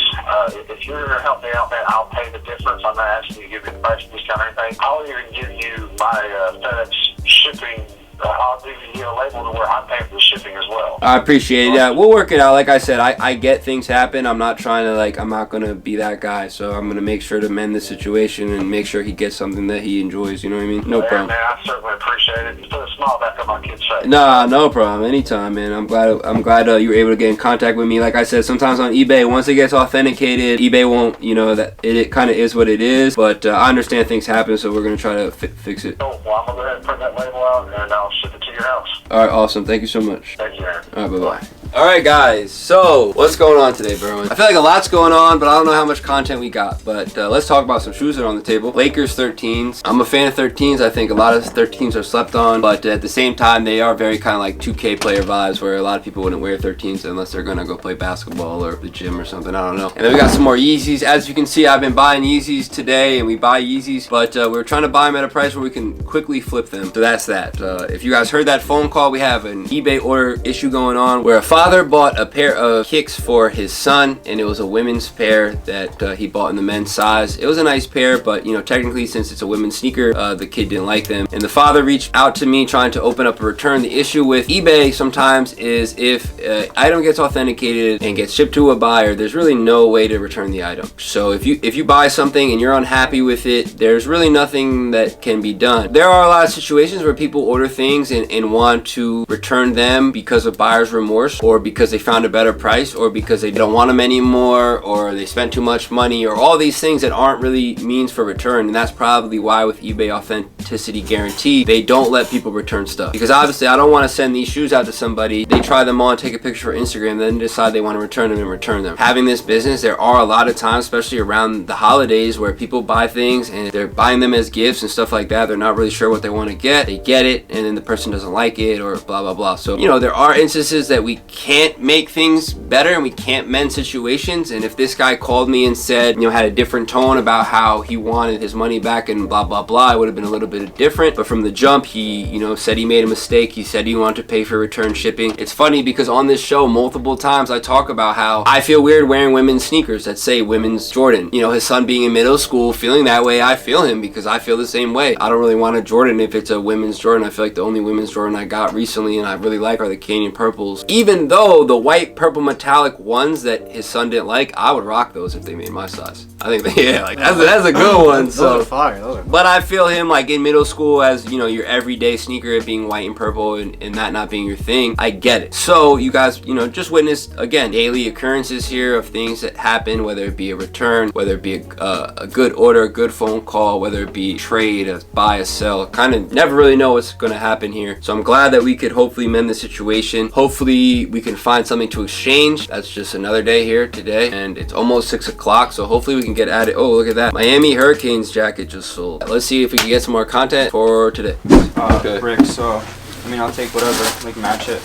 If you're going to help me out, man, I'll pay the difference. I'm not asking you to give me the price discount or anything. I'll even give you my FedEx shipping. I'll give you a label to where I'm paying for the shipping as well. I appreciate it. Yeah, we'll work it out. Like I said, I get things happen. I'm not trying to I'm not going to be that guy. So I'm going to make sure to mend the situation and make sure he gets something that he enjoys. You know what I mean? No problem. Man, I certainly appreciate it. You put a smile back on my kid's face. Nah, no problem. Anytime, man. I'm glad you were able to get in contact with me. Like I said, sometimes on eBay, once it gets authenticated, eBay won't, that it kind of is what it is. But I understand things happen, so we're going to try to fix it. Well, I'm going to go ahead and print that label out, and I'll ship it to your house. All right, awesome. Thank you so much. Thank you, Aaron. All right, bye-bye. All right, guys. So, what's going on today, Berwin? I feel like a lot's going on, but I don't know how much content we got. But let's talk about some shoes that are on the table. Lakers 13s. I'm a fan of 13s. I think a lot of 13s are slept on, but at the same time, they are very kind of like 2K player vibes, where a lot of people wouldn't wear 13s unless they're gonna go play basketball or the gym or something. I don't know. And then we got some more Yeezys. As you can see, I've been buying Yeezys today, and we buy Yeezys, but we're trying to buy them at a price where we can quickly flip them. So that's that. If you guys heard that phone call, we have an eBay order issue going on where a father bought a pair of kicks for his son, and it was a women's pair that he bought in the men's size. It was a nice pair, but technically, since it's a women's sneaker, the kid didn't like them, and the father reached out to me trying to open up a return. The issue with eBay sometimes is if item gets authenticated and gets shipped to a buyer, there's really no way to return the item. So if you buy something and you're unhappy with it, there's really nothing that can be done. There are a lot of situations where people order things things and want to return them because of buyer's remorse, or because they found a better price, or because they don't want them anymore, or they spent too much money, or all these things that aren't really means for return. And that's probably why with eBay Authenticity Guarantee, they don't let people return stuff. Because obviously I don't want to send these shoes out to somebody, they try them on, take a picture for Instagram, then decide they want to return them and return them. Having this business, there are a lot of times, especially around the holidays, where people buy things and they're buying them as gifts and stuff like that. They're not really sure what they want to get. They get it and then the person doesn't like it, or blah blah blah. So you know, there are instances that we can't make things better and we can't mend situations. And if this guy called me and said, you know, had a different tone about how he wanted his money back and blah blah blah, it would have been a little bit different. But from the jump, he, you know, said he made a mistake. He said he wanted to pay for return shipping. It's funny because on this show multiple times I talk about how I feel weird wearing women's sneakers that say women's Jordan. You know, his son being in middle school feeling that way, I feel him because I feel the same way. I don't really want a Jordan if it's a women's Jordan. I feel like the only women's Jordan I got recently and I really like are the Canyon Purples. Even though the white purple metallic ones that his son didn't like, I would rock those if they made my size. I think they, yeah, like that's a good one. Those So are fire. Those are fire. but I feel him like in middle school as, you know, your everyday sneaker being white and purple and that not being your thing. I get it. So you guys, you know, just witnessed again daily occurrences here of things that happen, whether it be a return, whether it be a good order, a good phone call, whether it be trade, a buy, a sell. Kind of never really know what's going to happen here. So I'm glad that we could hopefully mend the situation. Hopefully we can find something to exchange. That's just another day here today, and it's almost 6 o'clock. So hopefully we can get at it. Oh, look at that. Miami Hurricanes jacket just sold. Let's see if we can get some more content for today. Okay. Brick, so, I mean, I'll take whatever, like match it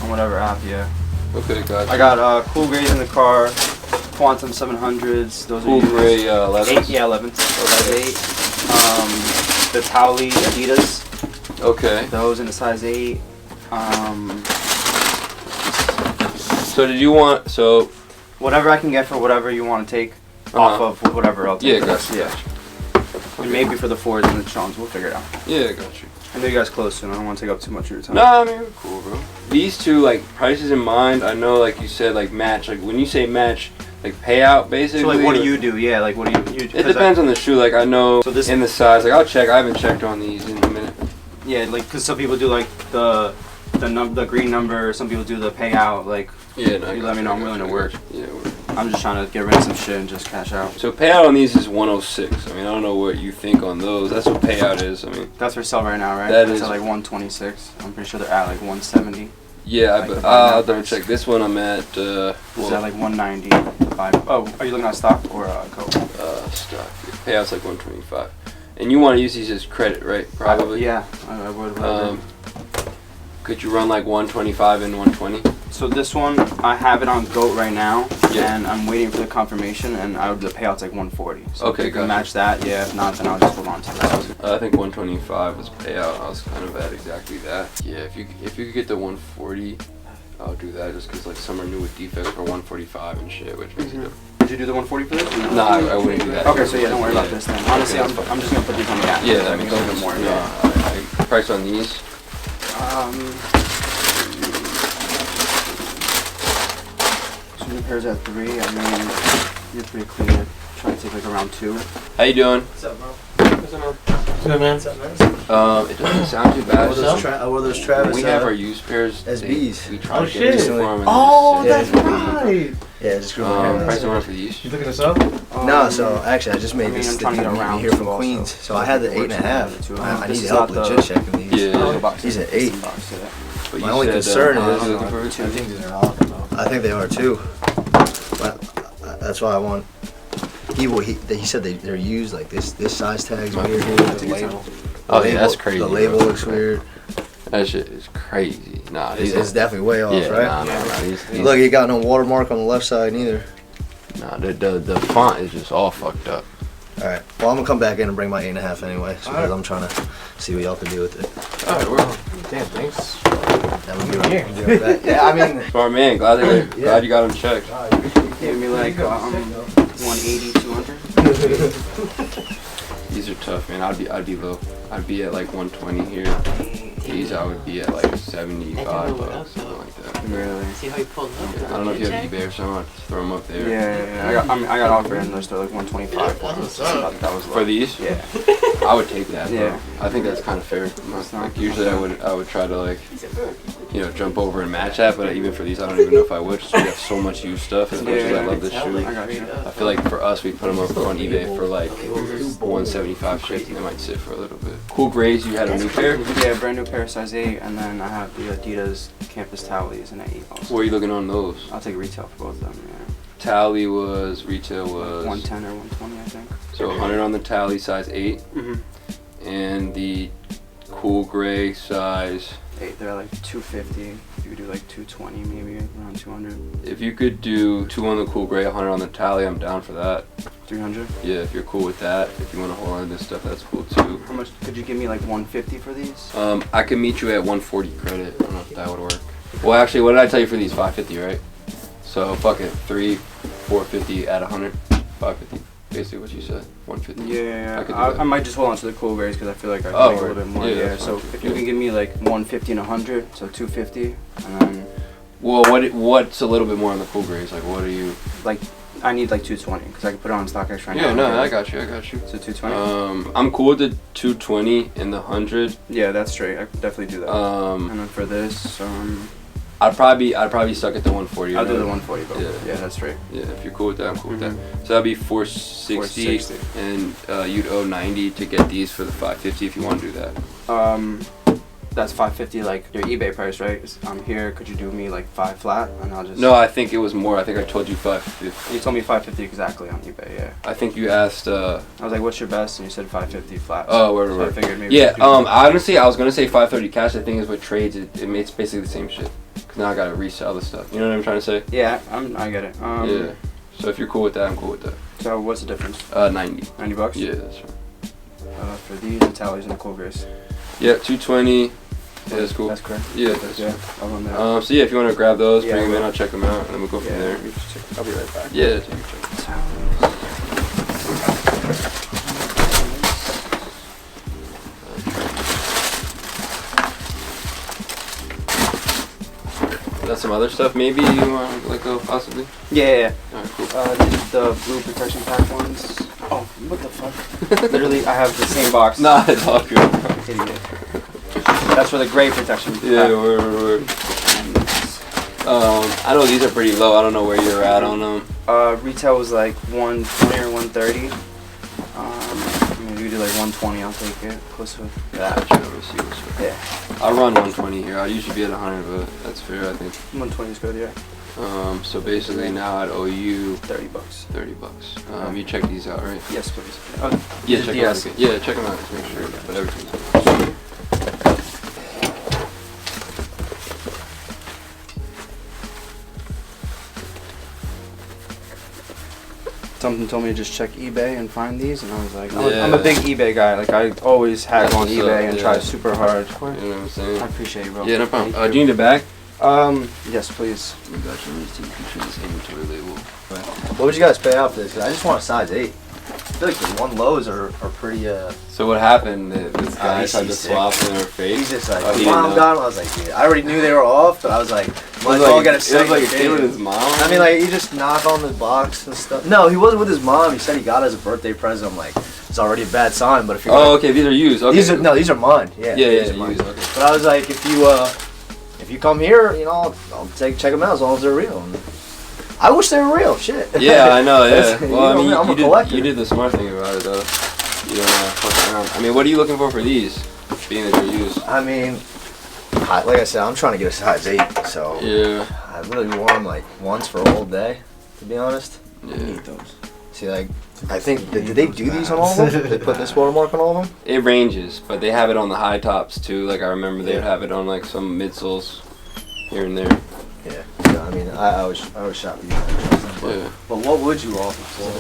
on whatever app, yeah. Okay, guys. I got Cool Grays in the car, Quantum 700s, those Cool are Gray 11s? Yeah, 11s, size 8. The Towley Adidas. Okay. Those in the size 8. So did you want, so... Whatever I can get for whatever you want to take off of whatever I'll take. Yeah, gotcha. Yeah. And maybe for the 4s and the Sean's, we'll figure it out. Yeah, got you. I know you guys close soon, I don't want to take up too much of your time. No, I mean, we're cool, bro. These two, like, prices in mind, I know, like you said, like, match. Like, when you say match, like, payout, basically. So, like, what do you do? Yeah, like, what do you do? It depends on the shoe. Like, I know so this, in the size. Like, I'll check. I haven't checked on these in a minute. Yeah, like, because some people do, like, the green number. Some people do the payout. Like, yeah, no, you let me know. I'm willing to work. Yeah, I'm just trying to get rid of some shit and just cash out. So payout on these is 106. I mean, I don't know what you think on those. That's what payout is. I mean, that's for sale right now, right? That's at like 126. I'm pretty sure they're at like 170. Yeah, like but I'll double check. This one I'm at. Is that like 195? Oh, are you looking at stock or code? Stock. Payout's like 125. And you want to use these as credit, right? Probably. Yeah, I would. Could you run like 125 and 120? So this one, I have it on GOAT right now, yeah. And I'm waiting for the confirmation, and the payout's like 140. So okay, if you can match that, yeah. If not, then I'll just hold on to that. I think 125 was payout. I was kind of at exactly that. Yeah, if you could get the 140, I'll do that just because like some are new with defects for 145 and shit, which makes it different. Did you do the 140 for this? No, I wouldn't do that. Okay, so yeah, don't worry about this then. Honestly, I'm just gonna put these on the app. Yeah, that makes a little bit more. Yeah. Price on these? New pairs at 3. I mean, you're pretty clear. Trying to take like around 2. How you doing? What's up, bro? What's up, man? Good, man. What's up, man? It doesn't sound too bad. Those Travis. We have our used pairs. SBs. We tried to get these for them. Oh, that's right. Yeah, just price around for these. You looking this up? No, so actually I just made this the dude here from Queens. So I had the 8.5. I need help legit checking these. Yeah. He's at 8. My only concern is I think these are off. I think they are too. But that's why I want. He said they're used like this. This size tag's weird here. The label. Oh yeah, that's crazy. The label looks weird. That shit is crazy. Nah, it's definitely way off, yeah, right? Nah. Look, you got no watermark on the left side neither. Nah, the font is just all fucked up. All right. Well, I'm gonna come back in and bring my 8.5 anyway, so because I'm trying to see what y'all can do with it. All right, well, damn, thanks. Yeah, I mean, smart man. Glad you got him checked. Gave me like 180, 200. These are tough, man. I'd be low. I'd be at like 120 here. These I would be at like 75 bucks, something like that. Really? See how you pulled up? Yeah, I don't know if you have eBay or something. I'll just throw them up there. Yeah. I got offered and they're still like 125 for them. So that was low. For these? Yeah. I would take that. Yeah. Bro. I think that's kind of fair. Like, usually I would try to like, you know, jump over and match that, but even for these, I don't even know if I would. Just we have so much used stuff. As much as I love this shoe, I feel like for us, we put them up on eBay for like 175 shit. They might sit for a little bit. Cool grays. You had a new pair? Yeah, brand new pair, size 8, and then I have the Adidas Campus Towelies in 8 also. What are you looking on those? I'll take retail for both of them. Yeah. Tally was retail was 110 or 120, I think. So 100 on the Tally size 8, and the cool gray size 8. They're like 250. You could do like 220, maybe around 200. If you could do 2 on the cool gray, 100 on the Tally, I'm down for that. 300. Yeah, if you're cool with that. If you want to hold on to this stuff, that's cool too. How much could you give me? Like 150 for these? I can meet you at 140 credit. I don't know if that would work. Well, actually, what did I tell you for these? 550, right? So fuck it, 450 at 100, 550. Basically what you said, 150. Yeah, I might just hold on to the cool grays because I feel like I can make a little bit more. Yeah, so if you can give me like 150 and 100, so 250, and then. Well, what's a little bit more on the cool grays? Like, what are you? Like, I need like 220 because I can put it on StockX right now. Yeah, no, I got you. So 220. I'm cool with the 220 and the 100. Yeah, that's straight. I could definitely do that. And then for this, I'd probably stuck at the 140. I'll do the 140, bro. Yeah, that's straight. Yeah, if you're cool with that, I'm cool with that. So that'd be 460, and you'd owe 90 to get these for the 550 if you want to do that. That's 550, like your eBay price, right? I'm here. Could you do me like 5 flat, and I'll just. No, I think it was more. I think I told you 550. You told me 550 exactly on eBay, yeah. I think you asked. I was like, "What's your best?" And you said 550 flat. Oh, word. So I figured maybe. Yeah. Honestly, I was gonna say 530 cash. The thing is, with trades, it makes basically the same shit. Cause now I gotta resell the stuff. You know what I'm trying to say? Yeah, I get it. Yeah. So if you're cool with that, I'm cool with that. So what's the difference? 90. $90. Yeah, that's right. For these, the tallies and the cool grays. Yeah, 220. Yeah, that's cool. That's correct. Yeah, that's I'll run that. So yeah, if you want to grab those, bring them in, I'll check them out, and then we'll go from there. I'll be right back. Yeah, take your check. That's some other stuff maybe you want to let go, possibly? Yeah. Alright, cool. These are the blue protection pack ones. Oh, what the fuck? Literally, I have the same box. Nah, it's all good. Idiot. That's for the gray protection pack. Yeah, word. I know these are pretty low. I don't know where you're at on them. Retail was like 120 or 130. You do like 120, I'll take it. Close to that. Yeah. I'll run 120 here. I'll usually be at 100, but that's fair, I think. 120 is good, yeah. So basically now I'd owe you $30. $30. You check these out, right? Yes, please. Yeah, check them out. Yeah, check them out. Just make sure that everything's good. Something told me to just check eBay and find these, and I was like, I'm a big eBay guy. Like, I always hack on eBay and try super hard. You know what I'm saying? I appreciate you, bro. Yeah, no problem. Do you need a bag? Yes, please. We got you. Let me see if you can this inventory label. What would you guys pay out for this? 'Cause I just want a size 8. I feel like the one lows are pretty. So what happened? This guy tried to swap in our face. He's just like, mom got him. I was like, dude, I already knew they were off, but I was like, might as well get a second. It was like with his mom. I mean, like, he just knocked on the box and stuff. No, he wasn't with his mom. He said he got it as a birthday present. I'm like, it's already a bad sign. But if you okay, these are used. Okay. These are mine. Yeah. These are mine. Okay. But I was like, if you come here, you know, I'll check them out as long as they're real. And I wish they were real. Shit. Yeah, I know. Yeah. Well, I mean, I'm a collector. You did the smart thing about it, though. You don't fuck around. I mean, what are you looking for these? Being that they're used. I mean, like I said, I'm trying to get a size 8, so yeah. I really wore them like once for a whole day, to be honest. Yeah. I need those. See, like, I think, did they do these on all of them? Did they put this watermark on all of them? It ranges, but they have it on the high tops too. Like I remember they'd have it on like some midsoles here and there. Yeah. No, I mean, I was shopping. Yeah. But what would you offer for?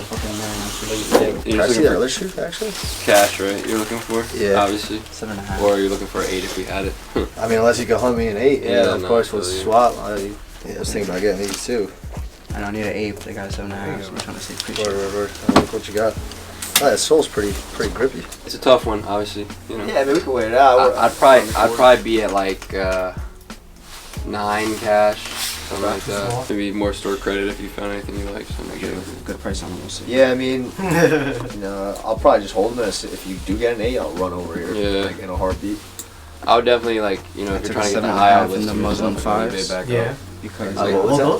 Can I see that other shoe, actually? Cash, right? You're looking for? Yeah. Obviously. 7.5. Or you're looking for 8 if we had it. I mean, unless you could hunt me an 8, yeah, of course, we'll absolutely. swap. I was thinking about getting these too. I don't need an 8, but they got a 7.5, so I'm trying to see. Appreciate Word. Look what you got. Oh, that sole's pretty grippy. It's a tough one, obviously. You know. Yeah, maybe we can wait it out. I'd probably be at like 9 cash. something like that. Maybe more store credit if you found anything you like. Something like that. Good price on them, we'll see. Yeah, I mean, I'll probably just hold them. If you do get an 8, I'll run over here. Yeah. Like in a heartbeat. I would definitely like, you know, if you're trying to get the high out list the Muslim 5s. Yeah. Because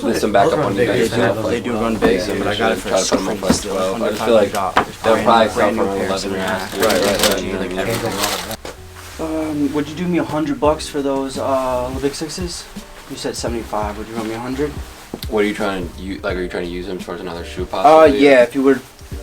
there's some backup on you guys. They do run big, but I got it for try to put them up like 12. I just feel like they'll probably sell for around 11 or Right. Would you do me $100 for those Olympic 6s? You said 75. Would you run me 100? What are you trying to use? Like, are you trying to use them towards another shoe possibly? Yeah. If you would,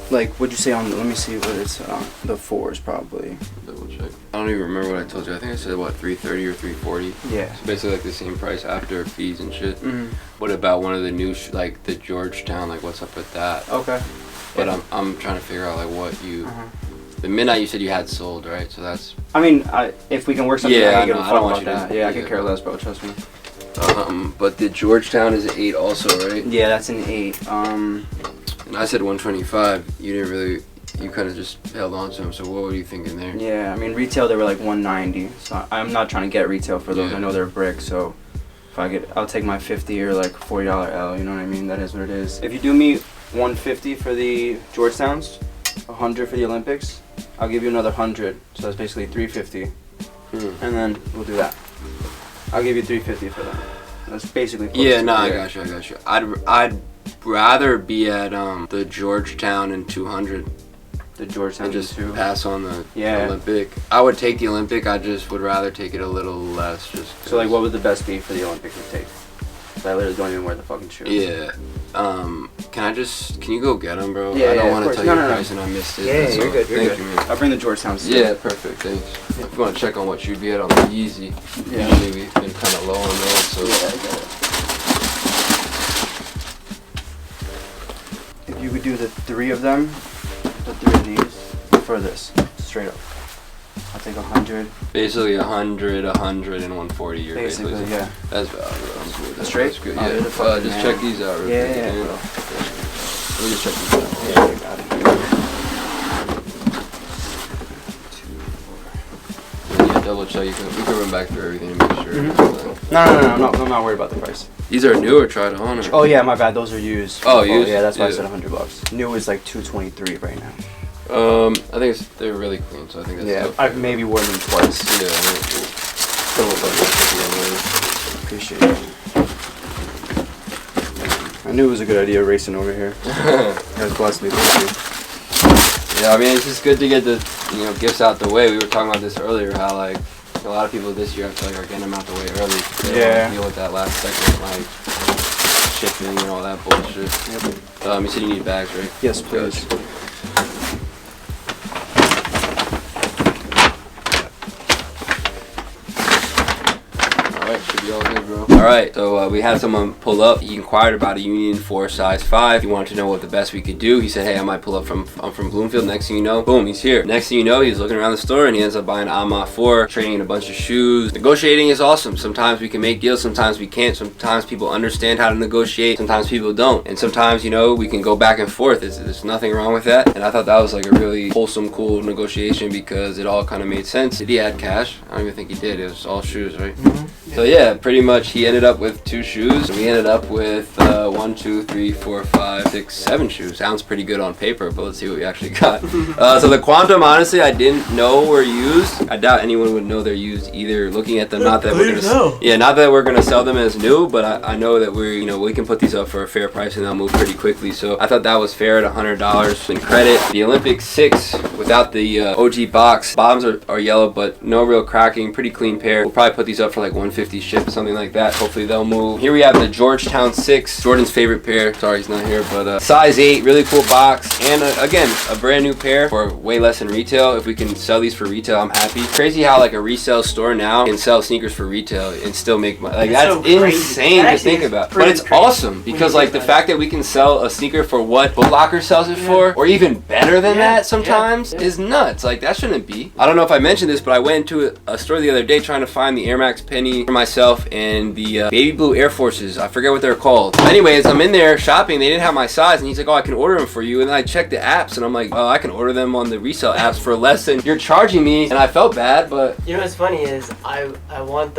like, what'd you say on? Let me see what it's the 4s probably. Double check. I don't even remember what I told you. I think I said what 330 or 340. Yeah. So basically like the same price after fees and shit. Mm-hmm. What about one of the new like the Georgetown? Like, what's up with that? Okay. But I'm trying to figure out like what you. The midnight you said you had sold, right? So that's. I mean, if we can work something, yeah, I don't want you to. Yeah, I could care less, bro. Trust me. But the Georgetown is an 8 also, right? Yeah, that's an 8. And I said 125. You didn't really. You kind of just held on to them. So what were you thinking there? Yeah, I mean retail they were like 190. So I'm not trying to get retail for those. Yeah. I know they're brick. So if I'll take my 50 or like $40 L. You know what I mean? That is what it is. If you do me 150 for the Georgetowns, 100 for the Olympics, I'll give you another 100. So that's basically 350. And then we'll do that. I'll give you 350 for that. That's basically. Yeah, no, I got you. I'd rather be at the Georgetown and 200. The Georgetown and just too. pass on the Olympic. I would take the Olympic. I just would rather take it a little less. So like, what would the best be for the Olympic to take? I literally don't even wear the fucking shoes. Yeah. Can you go get them, bro? Yeah, I don't want to tell you the price no. and I missed it. Yeah, you're good. Thank you, man. I'll bring the Georgetown. Yeah, perfect. Thanks. If you want to check on what you'd be at on the Yeezy, usually we've been kind of low on those. So. Yeah, I get it. If you could do the 3 of them, the 3 of these for this, straight up. I'll take 100. Basically 100, 100, and 140. You're basically yeah. That's valid. That's straight. That's good. Oh, Yeah. Just check these out. Real quick. Yeah. Let me just check these out. Yeah, you got it. Yeah, double check. We can run back through everything and make sure. No, I'm not worried about the price. These are new or tried on? Or? Oh yeah, my bad. Those are used. Oh, used. Yeah, that's why I said $100. New is like $223 right now. I think they're really clean, so I think that's I've maybe worn them twice. Yeah, Appreciate it. I knew it was a good idea racing over here. Guys bless me, thank you. Yeah, I mean it's just good to get the gifts out the way. We were talking about this earlier, how like a lot of people this year I feel like are getting them out the way early. They don't want to deal with that last second like shipping and all that bullshit. Yep. You said you need bags, right? Yes, please. Alright, so we had someone pull up. He inquired about a Union 4 size 5. He wanted to know what the best we could do. He said, hey, I might pull up I'm from Bloomfield. Next thing you know, boom, he's here. Next thing you know, he's looking around the store and he ends up buying AMA 4, trading in a bunch of shoes. Negotiating is awesome. Sometimes we can make deals, sometimes we can't. Sometimes people understand how to negotiate, sometimes people don't. And sometimes, we can go back and forth. There's nothing wrong with that. And I thought that was like a really wholesome, cool negotiation because it all kind of made sense. Did he add cash? I don't even think he did. It was all shoes, right? So yeah, pretty much he ended up with 2 shoes. We ended up with 1, 2, 3, 4, 5, 6, 7 shoes. Sounds pretty good on paper, but let's see what we actually got. So the Quantum, honestly, I didn't know were used. I doubt anyone would know they're used either. Looking at them, not that we're gonna sell them as new, but I know that we can put these up for a fair price and they'll move pretty quickly. So I thought that was fair at $100 in credit. The Olympic 6 without the OG box. Bottoms are yellow, but no real cracking. Pretty clean pair. We'll probably put these up for like 150 ship, something like that. Hopefully they'll move. Here we have the Georgetown 6, Jordan's favorite pair. Sorry he's not here, but size 8, really cool box, and again a brand new pair for way less than retail. If we can sell these for retail, I'm happy. Crazy how like a resale store now can sell sneakers for retail and still make money. Like that's so insane to think about. But it's awesome because like the fact that we can sell a sneaker for what Foot Locker sells it for, or even better than that sometimes, is nuts. Like that shouldn't be. I don't know if I mentioned this, but I went into a store the other day trying to find the Air Max Penny for myself and the baby blue Air Forces. I forget what they're called. Anyways, I'm in there shopping. They didn't have my size, and he's like, oh, I can order them for you. And then I checked the apps, and I'm like, oh, I can order them on the resale apps for less than you're charging me. And I felt bad, but you know what's funny is I wanted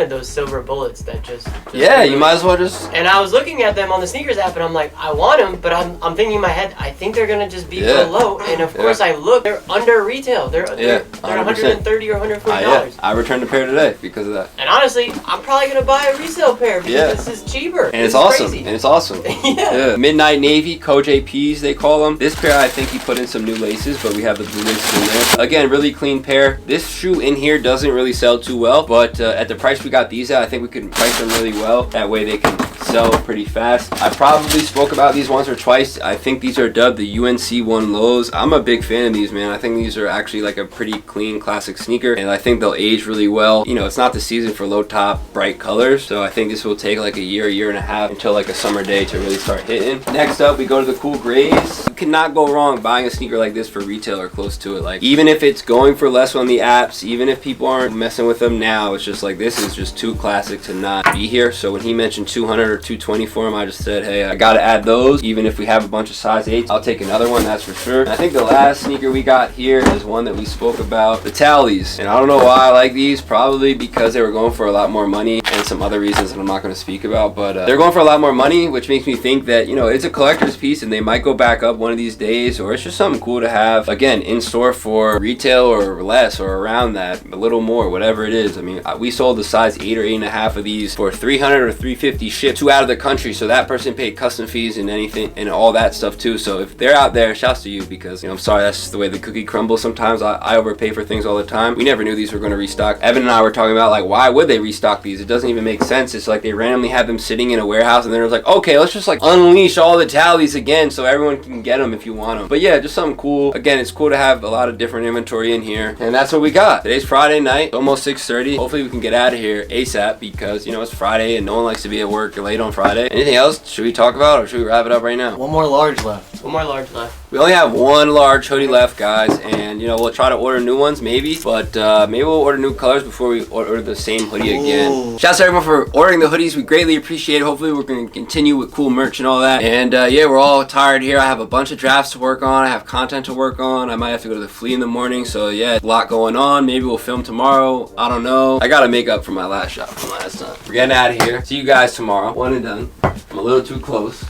those silver bullets that just yeah, you might as well just. And I was looking at them on the sneakers app, and I'm like, I want them, but I'm thinking in my head, I think they're gonna just be below. And of course, I look, they're under retail. They're 130 or $140. I returned a pair today because of that. And honestly, I'm probably gonna buy a resale pair because this is cheaper. And it's awesome. And it's awesome. Yeah. Midnight Navy, Coach APs, they call them. This pair, I think he put in some new laces, but we have the blue laces in there. Again, really clean pair. This shoe in here doesn't really sell too well, but at the price we got these at, I think we could price them really well. That way they can sell pretty fast. I probably spoke about these once or twice. I think these are dubbed the UNC 1 lows. I'm a big fan of these, man. I think these are actually like a pretty clean classic sneaker, and I think they'll age really well. You know, it's not the season for low top bright colors, so I think this will take like a year and a half until like a summer day to really start hitting. Next up, we go to the cool grays. You cannot go wrong buying a sneaker like this for retail or close to it. Like, even if it's going for less on the apps, even if people aren't messing with them now, it's just like, this is just too classic to not be here. So when he mentioned 200 or 220 for him, I just said, hey, I gotta add those. Even if we have a bunch of size 8s, I'll take another one, that's for sure. And I think the last sneaker we got here is one that we spoke about, the Tallies. And I don't know why I like these, probably because they were going for a lot more money and some other reasons that I'm not going to speak about, but they're going for a lot more money, which makes me think that, you know, it's a collector's piece and they might go back up one of these days, or it's just something cool to have, again, in store for retail or less or around that, a little more, whatever it is. I mean, we sold the size 8 or 8.5 of these for $300 or $350 shipped to out of the country, so that person paid custom fees and anything and all that stuff too. So if they're out there, shouts to you, because, you know, I'm sorry, that's just the way the cookie crumbles sometimes. I overpay for things all the time. We never knew these were going to restock. Evan and I were talking about, like, why would they restock these? It doesn't even make sense. It's like they randomly had them sitting in a warehouse, and then it was like, okay, let's just like unleash all the Tallies again so everyone can get them if you want them. But yeah, just something cool. Again, it's cool to have a lot of different inventory in here, and that's what we got. Today's Friday night, almost 6:30. Hopefully we can get out of here ASAP, because, you know, it's Friday and no one likes to be at work late on Friday. Anything else should we talk about, or should we wrap it up right now? One more large left. One more large left. We only have one large hoodie left, guys, and, you know, we'll try to order new ones maybe, but maybe we'll order new colors before we order the same hoodie again. Shouts to everyone for ordering the hoodies. We greatly appreciate it. Hopefully we're going to continue with cool merch and all that. And yeah, we're all tired here. I have a bunch of drafts to work on. I have content to work on. I might have to go to the flea in the morning, so yeah, a lot going on. Maybe we'll film tomorrow. I don't know. I gotta make up for my last shot from last time. We're getting out of here. See you guys tomorrow. One and done. I'm a little too close.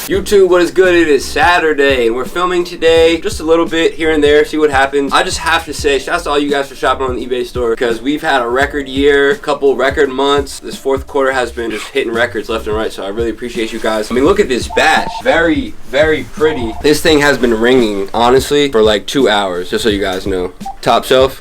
YouTube, what is good? It is Saturday and we're filming today, just a little bit here and there, see what happens. I just have to say, shouts to all you guys for shopping on the eBay store, because we've had a record year, couple record months. This fourth quarter has been just hitting records left and right, so I really appreciate you guys. I mean, look at this batch. Very, very pretty. This thing has been ringing, honestly, for like 2 hours, just so you guys know. Top shelf.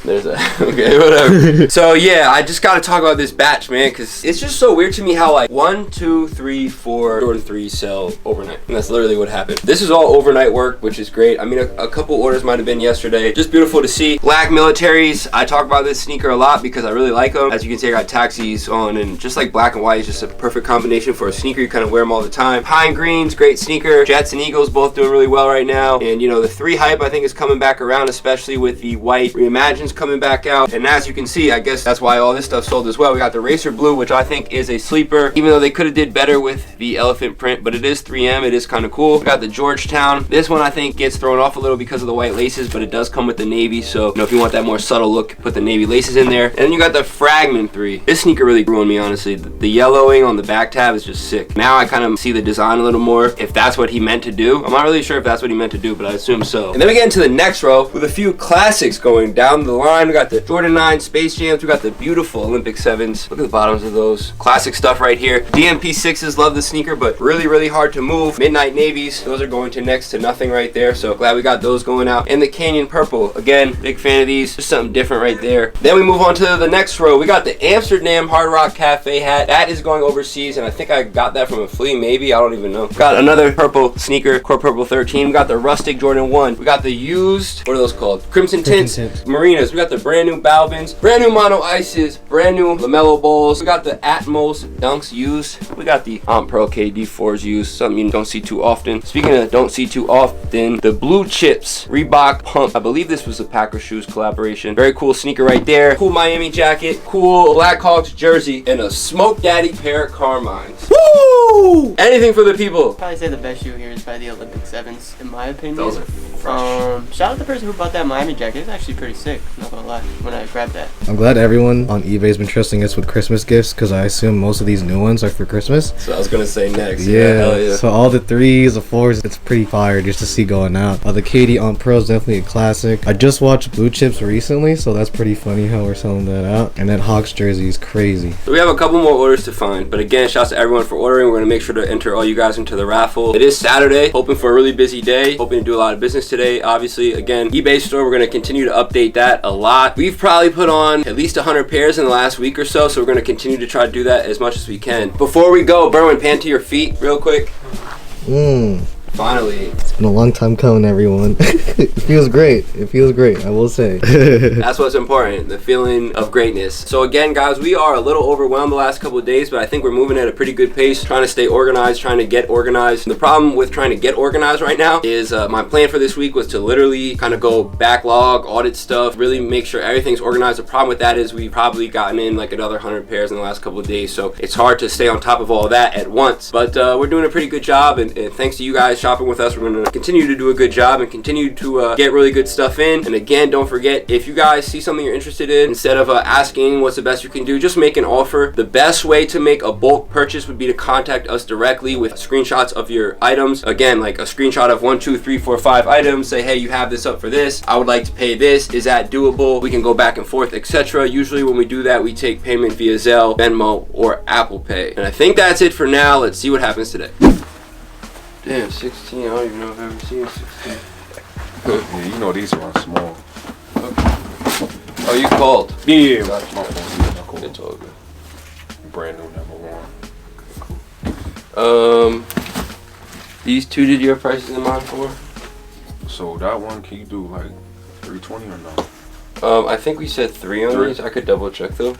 There's a okay, whatever. So yeah, I just gotta talk about this batch, man, because it's just so weird to me how like 1, 2, 3, 4 Jordan 3 sell overnight, and that's literally what happened. This is all overnight work, which is great. I mean, a couple orders might have been yesterday. Just beautiful to see. Black militaries, I talk about this sneaker a lot because I really like them. As you can see, I got taxis on, and just like black and white is just a perfect combination for a sneaker. You kind of wear them all the time. Pine greens, great sneaker. Jets and Eagles both doing really well right now, and you know, the 3 hype I think is coming back around, especially with the white reimagined coming back out. And as you can see, I guess that's why all this stuff sold as well. We got the Racer Blue, which I think is a sleeper, even though they could have did better with the elephant print, but it is 3M. It is kind of cool. We got the Georgetown. This one I think gets thrown off a little because of the white laces, but it does come with the navy, so you know, if you want that more subtle look, put the navy laces in there. And then you got the Fragment 3. This sneaker really grew on me, honestly. The yellowing on the back tab is just sick. Now I kind of see the design a little more, if that's what he meant to do. I'm not really sure if that's what he meant to do, but I assume so. And then we get into the next row with a few classics going down the line. We got the Jordan 9 Space Jams. We got the beautiful Olympic 7s. Look at the bottoms of those. Classic stuff right here. DMP 6s, love the sneaker, but really, really hard to move. Midnight Navies, those are going to next to nothing right there, so glad we got those going out. And the Canyon Purple, again, big fan of these. Just something different right there. Then we move on to the next row. We got the Amsterdam Hard Rock Cafe hat. That is going overseas, and I think I got that from a flea, maybe. I don't even know. Got another purple sneaker, Core Purple 13. We got the Rustic Jordan 1. We got the used, what are those called? Crimson Tints. Marinas. We got the brand new Balvins, brand new Mono Ices, brand new LaMelo Balls. We got the Atmos Dunks used. We got the Pro KD4s used, something you don't see too often. Speaking of don't see too often, the Blue Chips Reebok Pump. I believe this was a Packer Shoes collaboration. Very cool sneaker right there. Cool Miami jacket, cool Blackhawks jersey, and a Smoke Daddy pair of Carmines. Woo! Anything for the people. Probably say the best shoe here is by the Olympic 7s, in my opinion. Those are fresh. Shout out to the person who bought that Miami jacket. It's actually pretty sick, not gonna lie, when I grabbed that. I'm glad everyone on eBay has been trusting us with Christmas gifts, because I assume most of these new ones are for Christmas. So I was gonna say next. Yeah, Hell yeah. So all the 3s, the 4s, it's pretty fire just to see going out. The KD on Pro is definitely a classic. I just watched Blue Chips recently, so that's pretty funny how we're selling that out. And that Hawks jersey is crazy. So we have a couple more orders to find, but again, shouts to everyone for ordering. We're gonna make sure to enter all you guys into the raffle. It is Saturday, hoping for a really busy day, hoping to do a lot of business today. Obviously, again, eBay store, we're gonna continue to update that a lot. We've probably put on at least 100 pairs in the last week or so, so we're gonna continue to try to do that as much as we can. Before we go, Berwin, pan to your feet real quick. Finally. It's been a long time coming, everyone. It feels great. It feels great, I will say. That's what's important, the feeling of greatness. So again, guys, we are a little overwhelmed the last couple of days, but I think we're moving at a pretty good pace, trying to stay organized, trying to get organized. The problem with trying to get organized right now is my plan for this week was to literally kind of go backlog, audit stuff, really make sure everything's organized. The problem with that is we've probably gotten in like another 100 pairs in the last couple of days, so it's hard to stay on top of all of that at once. But we're doing a pretty good job, and thanks to you guys shopping with us, we're going to continue to do a good job and continue to get really good stuff in. And again, don't forget, if you guys see something you're interested in, instead of asking what's the best you can do, just make an offer. The best way to make a bulk purchase would be to contact us directly with screenshots of your items. Again, like a screenshot of 1, 2, 3, 4, 5 items. Say, hey, you have this up for this. I would like to pay this. Is that doable? We can go back and forth, etc. Usually when we do that, we take payment via Zelle, Venmo, or Apple Pay. And I think that's it for now. Let's see what happens today. Damn, 16. I don't even know if I've ever seen 16. Yeah, you know these are small. Okay. Oh, you called? Yeah. Gotcha. It's all good. Brand new #1. Cool. These two, did you have prices in mind for? So that one, can you do like 320 or no? I think we said 3 on these. I could double check though.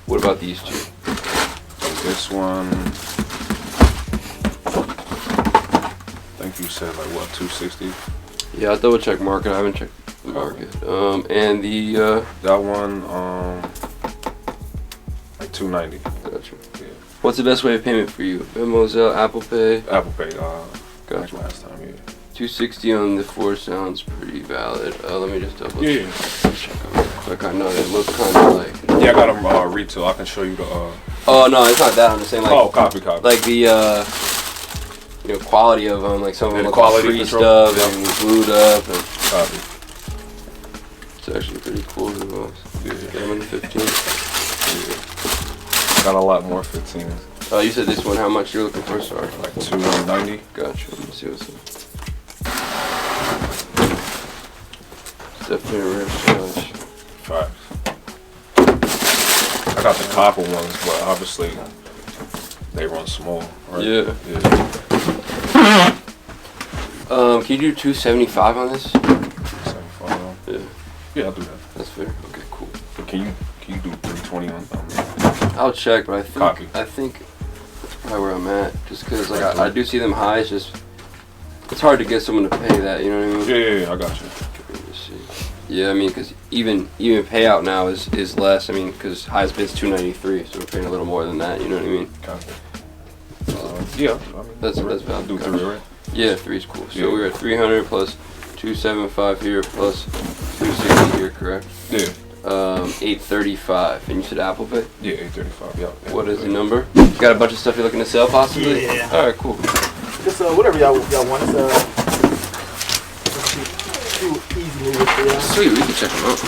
What about these two? This one, I think you said like what, 260? Yeah, I'll double check market. I haven't checked the market. And the that one, like 290. Gotcha. Yeah. What's the best way of payment for you? Venmo, Zelle, Apple Pay? Apple Pay. Gotcha. Like last time, yeah. 260 on the 4 sounds pretty valid. Let me just double check. Check them real quick. I know they look kind of like. Yeah, I got them retail. I can show you the. Oh no, it's not that. I'm just saying like. Oh, copy. Like the you know, quality of them. Like some of them look quality creased control. up and glued up. And Copy. It's actually pretty cool. Yeah. I'm in the 15. Yeah. Got a lot more 15s. Oh, you said this one. How much you're looking for? Sorry. Like 290. Gotcha. Let me see what's up. It's definitely a rare size. Facts. I got the copper ones, but obviously they run small, right? Yeah. Can you do 275 on this? 275. Yeah. Yeah, I'll do that. That's fair. Okay, cool. But can you do 320 on I'll check, but copy? I think that's probably where I'm at. Just because like I do see them high. It's just it's hard to get someone to pay that. You know what I mean? Yeah, I got you. Let's see. Yeah, I mean, because even payout now is less. I mean, because highest bid's 293, so we're paying a little more than that. You know what I mean? Copy. Yeah, I mean, that's valid. Do 3, right? Yeah, 3 is cool. So we're at 300 plus 275 here plus 260 here, correct? Yeah. 835, and you said Apple Pay? Yeah, 835. Yeah. What is the number? You got a bunch of stuff you're looking to sell, possibly? Yeah. All right, cool. Just whatever y'all want. It's easy movers for y'all. Sweet, we can check them out.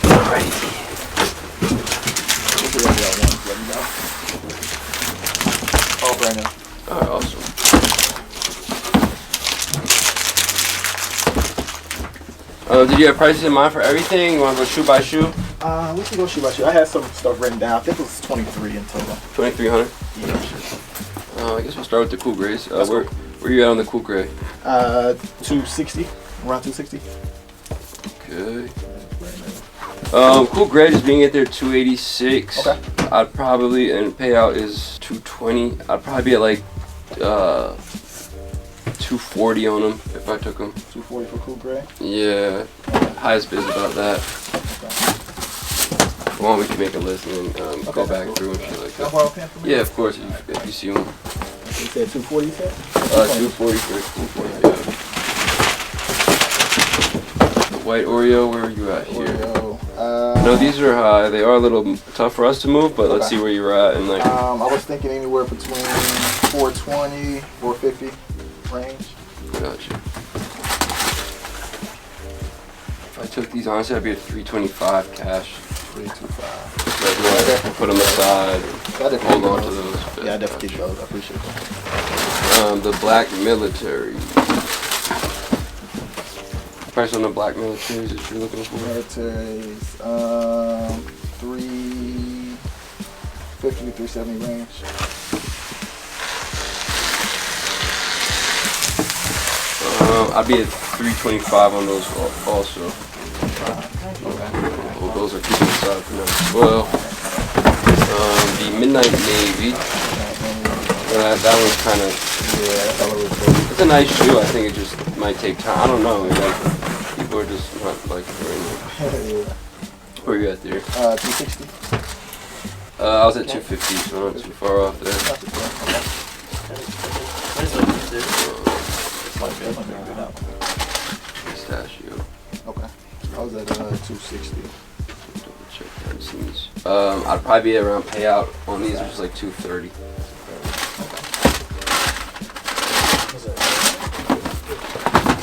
Alrighty. Whatever y'all want, let me know. All brand new. Alright, awesome. Did you have prices in mind for everything? You want to go shoe by shoe? We can go shoe by shoe. I had some stuff written down. I think it was 23 in total. 2300? Yeah. I guess we'll start with the cool grays. Where you at on the cool gray? 260. Around 260. Okay. Cool grade is being at there 286. Okay. I'd probably, and payout is 220. I'd probably be at like 240 on them if I took them. 240 for cool gray. Yeah, highest bid is about that. Well, we can make a list and then go back through and shit like that. Yeah, of course, if you see one. You said 240, you said? 240 for 240, yeah. The white Oreo, where are you at here? No, these are high. They are a little tough for us to move, but let's see where you're at. And like, I was thinking anywhere between 420, 450 range. Gotcha. If I took these, honestly, I'd be at 325 cash. 325. Put them aside. Hold on to those. Yeah, I definitely keep those. I appreciate that. The black military. Price on the black militaries that you're looking for? Militaries, 350 to 370 range. I'd be at 325 on those also. Well, those are keeping aside for now as well. The Midnight Navy. That one's kind of, it's a nice shoe. I think it just might take time. I don't know. Like, people are just not like it right now. Where are you at there? 260. I was at 250, so not too far off there. Pistachio. Okay. I was at 260. Double check that. I'd probably be around payout on these, which is like 230.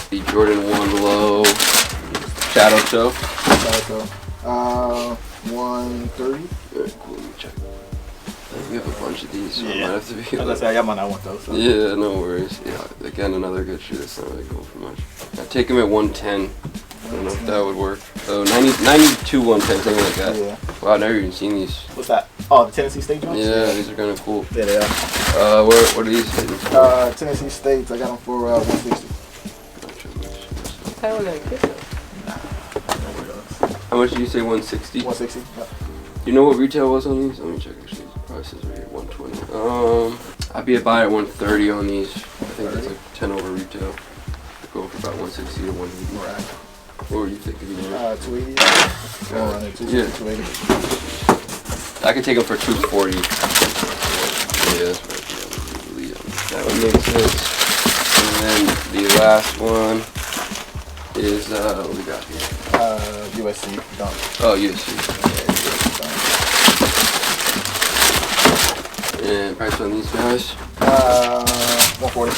The Jordan 1 Low Shadow Toe. 130. Very cool. Let me check. We have a bunch of these, so yeah. I might have to be. I got mine. I want those. So. Yeah, no worries. Yeah, again, another good shoe. That's not really going for much. I'd take him at 110. I don't know if that would work. Oh, 92, 110, something like that. Yeah. Wow, I've never even seen these. What's that? Oh, the Tennessee State joints? Yeah, these are kind of cool. Yeah, they are. What are these hitting for? Tennessee States, I got them for 160. How much did you say, 160? 160, yeah. You know what retail was on these? Let me check actually. Prices right here, 120. I'd be a buy at 130 on these. I think that's like 10 over retail. Go for about 160 to 180. Right. What were you thinking? 280. Yeah. 280. I could take them for 240. Yeah, that's right. Yeah, that would make sense. And then the last one is what we got here? USC dunk. Oh, USC. And price on these guys? 140.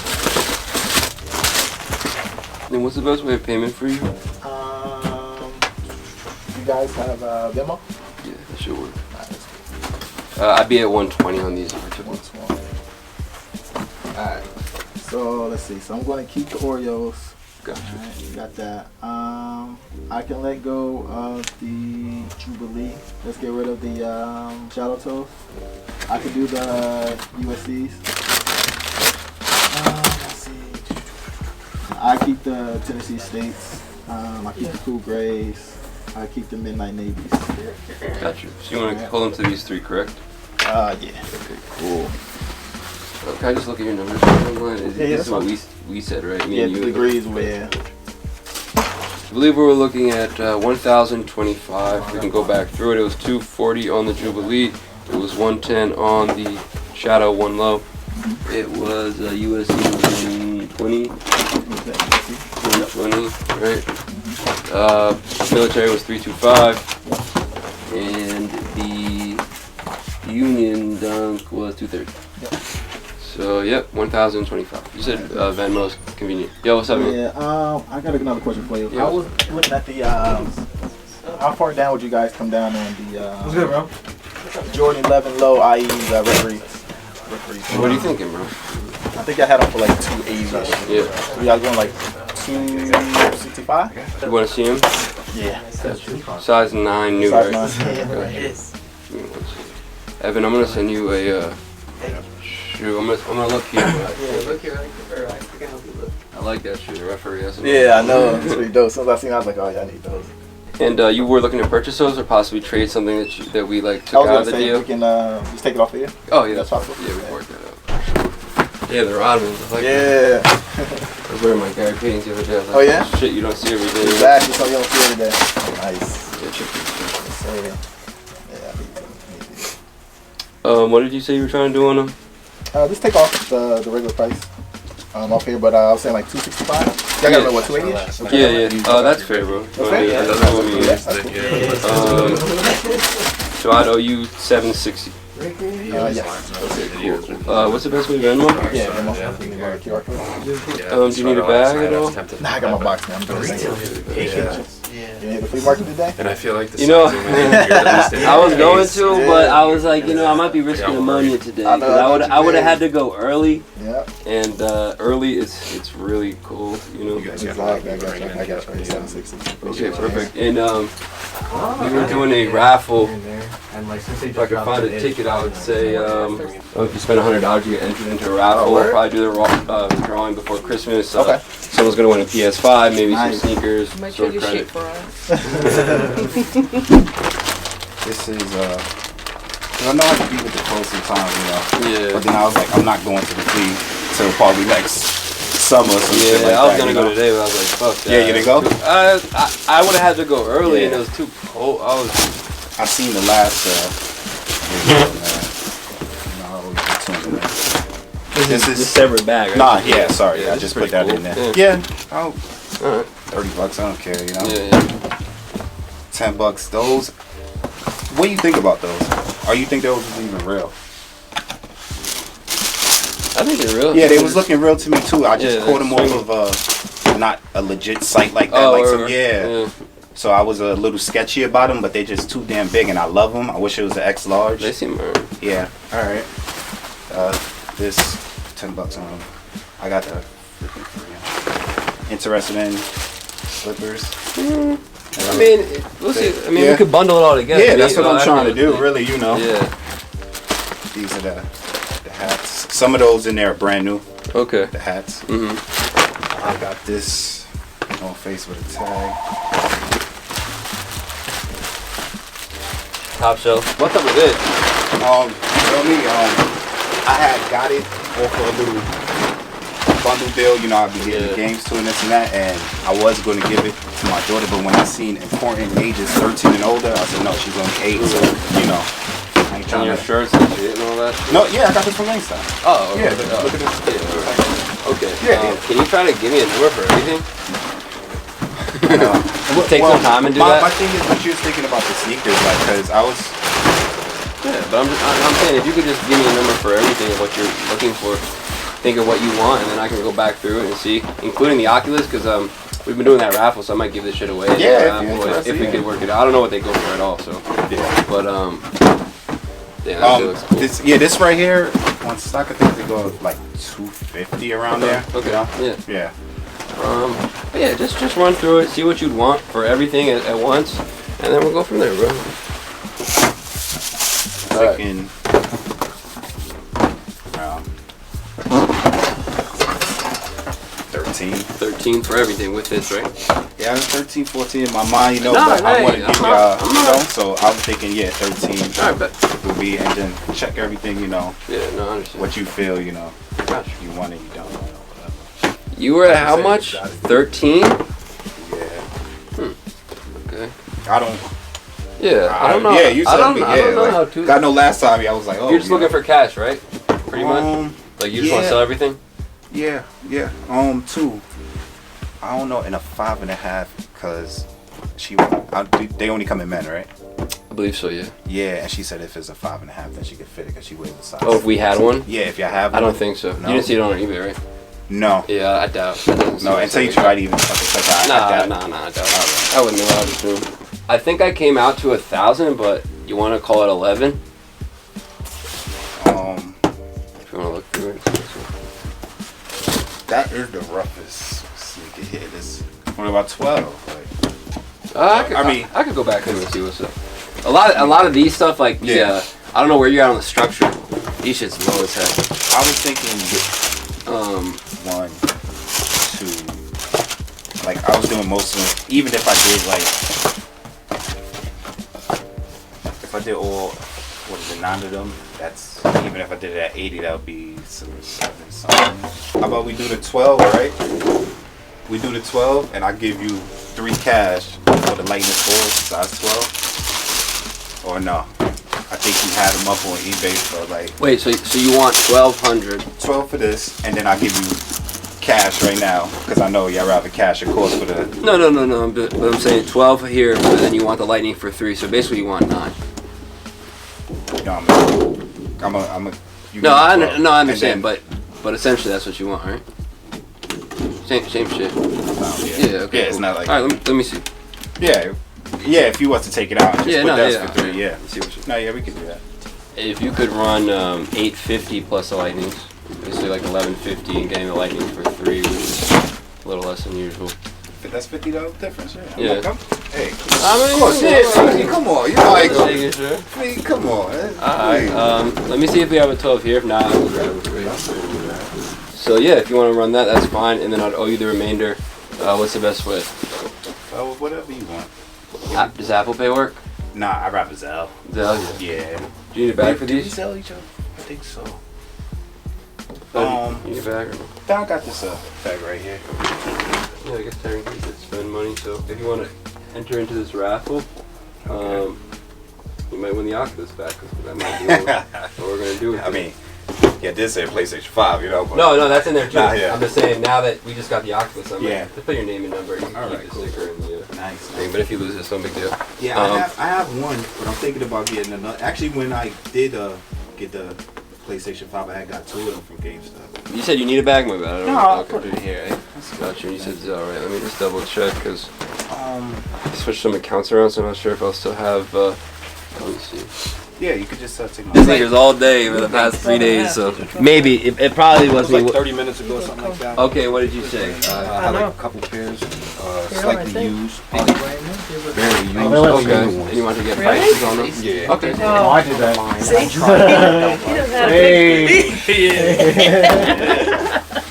And what's the best way of payment for you? You guys have Venmo? Yeah, that should work. I'd be at 120 on these. 120. Alright. So let's see. So I'm going to keep the Oreos. Gotcha. Right, got that. I can let go of the Jubilee. Let's get rid of the Shadow Toes. I could do the USCs. Let's see. I keep the Tennessee States. I keep the Cool Grays. I keep the Midnight Navies. Gotcha. So you want to hold them to these three, correct? Yeah. Okay, cool. Can I just look at your numbers? This is what we said, right? Me and you. The degrees were, yeah. I believe we were looking at 1,025. We can go back through it. It was 240 on the Jubilee. It was 110 on the Shadow 1 Low. It was USD 120. 120, right? Military was 325. And the Union dunk was 230. Yep. So, yep, 1,025. You said Venmo's convenient. Yo, what's up, man? Yeah, I got another question for you. Yeah. I was looking at the, how far down would you guys come down on the, What's good, bro? Jordan 11 low, i.e. referees? What are you thinking, bro? I think I had them for like 280-ish. Yeah. So y'all going like 265? You want to see him? Yeah. Size 9, new, Size right? 9. Okay. Evan, I'm gonna send you a shoe. I'm gonna look here. Yeah, look here. I can help you look. I like that shoe. The referee has it. Yeah, I know. It's pretty dope. As soon as I seen it, I was like, oh yeah, I need those. And you were looking to purchase those or possibly trade something that we like I took was out gonna of the say deal? we can just take it off of here. Oh yeah, That's possible. Yeah, we can work that out. Yeah, the rod ones. I like Yeah. I was wearing my Gary paintings the other day. I was like, Oh yeah. Shit, you don't see every day. Exactly. So you don't see every day. Nice. What did you say you were trying to do on them? Just take off the regular price off here, but I was saying like $265. Yeah, I gotta remember what 280. Yeah. That's fair, bro. So I'd owe you $760. Yes. Okay, cool. What's the best way to Venmo? Yeah, Venmo. QR code. Do you need a bag at all? Nah, I got my box, man. I'm doing the flea market today? And I feel like I was going to, but I was like, I might be risking ammonia today. I would have had to go early. Yeah. And early it's really cold, You guys got I got you. 760. Okay, perfect. And we were doing a raffle. If I could find a ticket, I would say if you spend $100, you get entered into a raffle. We'll probably do the drawing before Christmas. Okay. Someone's gonna win a PS5, maybe Nice. some sneakers. Make sure you credit. shit for us. This is I know I can be with the clothes sometimes, Yeah. But then I was like, I'm not going to the flea till probably next summer. Some shit like I was that, gonna go today, but I was like, fuck that. Yeah, you didn't go? I would have had to go early, and Yeah. it was too cold. I seen the last This is the separate bag, right? Nah, yeah, sorry. Yeah, I this just is put that pretty in there. cool. Yeah. Alright. $30, I don't care, Yeah. $10. Those. What do you think about those? Or you think those was even real? I think they're real. Yeah, they was looking real to me too. I just caught them swinging. off of not a legit site like that. Oh, like word. yeah. So I was a little sketchy about them, but they just too damn big, and I love them. I wish it was an X large. They seem alright. Yeah. All right. This $10 on them. I got the interested in slippers. I mean, we'll see. I mean, we could bundle it all together. Yeah, that's what I'm trying to do. Really, Yeah. These are the hats. Some of those in there are brand new. Okay. The hats. I got this on face with a tag. Top shelf. What's up with it? You feel me? I had got it off of a little bundle deal. I'd be getting the games to and this and that, and I was going to give it to my daughter, but when I seen important ages 13 and older, I said no, she's only 8, so I ain't trying your to. shirts and shit and all that? No, yeah, I got this from Langston. Oh, okay. Yeah, look at this. Okay. Yeah. Can you try to give me a number for everything? Take some time and do that. My thing is, what you was thinking about the sneakers, like, because I was. Yeah, but I'm saying if you could just give me a number for everything of what you're looking for, think of what you want, and then I can go back through it and see, including the Oculus, because we've been doing that raffle, so I might give this shit away. Yeah, if we could work it out. I don't know what they go for at all, so. Yeah. But yeah, that shit looks cool. This right here on stock, I think they go like $250 around there. Okay. Yeah. But yeah, just run through it, see what you'd want for everything at once, and then we'll go from there, bro. Thinking 13 for everything with this, right? Yeah, 13, 14 in my mind, No, but I hey, want to give y'all, so I'm thinking, 13 Alright, bet. would be, and then check everything, Yeah, no, I understand. what you feel, you Gotcha. you want it, you don't, whatever. You were at how much? 13? Yeah. Okay. I don't. Yeah, I don't know. Yeah, you I said don't, me. I Yeah, don't know like, how to. I know last time I was like, oh. You're just looking for cash, right? Pretty much. Like you just want to sell everything. Yeah. 2. I don't know, in a 5.5, cause they only come in men, right? I believe so, yeah. Yeah, and she said if it's a 5.5, then she could fit it because she wears the size. Oh, if we had one? Yeah, if you have one. I don't think so. No. You didn't see it on eBay, right? No. Yeah, I doubt. That doesn't No, seem until you like tried even. I doubt. Nah, I doubt. I wouldn't know. I would assume. I think I came out to 1,000, but you want to call it 11? If you want to look through it. That is the roughest sneaker here. This only about 12. I could go back through and see what's up. A lot of these stuff, like I don't know where you're at on the structure. These shit's low as heck. I was thinking 1, 2. Like I was doing most of them. Even if I did like did all, what is it, 9 of them, that's, even if I did it at 80, that would be 7 something. How about we do the 12, right? We do the 12, and I give you 3 cash for the lightning board, size 12. Or no? I think you had them up on eBay for like. Wait, so you want 1,200? 12 for this, and then I'll give you cash right now, because I know y'all rather cash, of course, for the. No. But I'm saying 12 here, but then you want the lightning for 3. So basically, you want 9. No, I understand, but essentially that's what you want, right? Same shit. Yeah. Okay. Yeah, it's not like. All right, let me see. Yeah, if you want to take it out and just put that for 3, yeah. Let's see what you. No, yeah, we can do that. If you could run 850 plus the lightnings, basically like 1150, and getting the lightning for 3, which is a little less than usual. That's $50 difference, yeah. Yeah. Hey, of course, come on, you know, like, sure. Come on. Alright, let me see if we have a 12 here. If not, I'll grab it for you. So yeah, if you want to run that, that's fine, and then I'll owe you the remainder. What's the best way? Whatever you want. Does Apple Pay work? Nah, I'd rather Zelle. Zelle? Yeah. Do you need a bag for these? Do we Zelle each other? I think so. You need a bag or no? I got this bag right here. Yeah, I guess technically you could spend money, so if you want to enter into this raffle, you might win the Oculus back, because that might be what we're going to do with it. I mean, yeah, this said PlayStation 5, you know. But no, that's in there too. Nah, yeah. I'm just saying, now that we just got the Oculus, I'm yeah. to put your name and number, you can keep the sticker and the thing, but if you lose, it's no big deal. Yeah, I have one, but I'm thinking about getting another. Actually, when I did get the PlayStation 5, I had got 2 of them from GameStop. You said you need a bag, my bad. I don't know. I'll put it here. Eh? Got you. You said all right. Let me just double check, because I switched some accounts around, so I'm not sure if I'll still have. Let me see. Yeah, you could just take my. This nigga's all day for the past 3 days, so maybe it probably was like 30 minutes ago or something like that. Okay, what did you say? I had like a couple pairs, slightly used, very used. Okay, and you want to get prices on them? Yeah. Okay. Oh, I did that. Hey.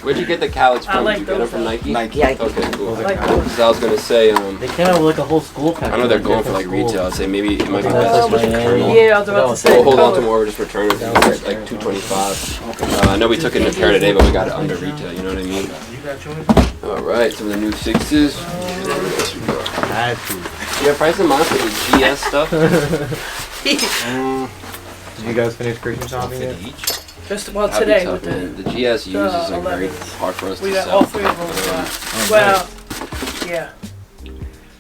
Where'd you get the cowards from? Did you get them from Nike? Nike. Okay, cool. Because I was gonna say, they came out with like a whole school pack. I know they're going for like retail. I'd say maybe it might be best to just return them. Yeah, I was about to say. We'll hold on to more, just return them. It's like $225. I know we took it in a pair today, but we got it under retail. You know what I mean? All right, some of the new 6s. I had to. You have price in mind for the GS stuff? Did you guys finish Christmas shopping yet? Just well today with the GS uses are very hard for us to we got sell. all 3 of them. Well, yeah.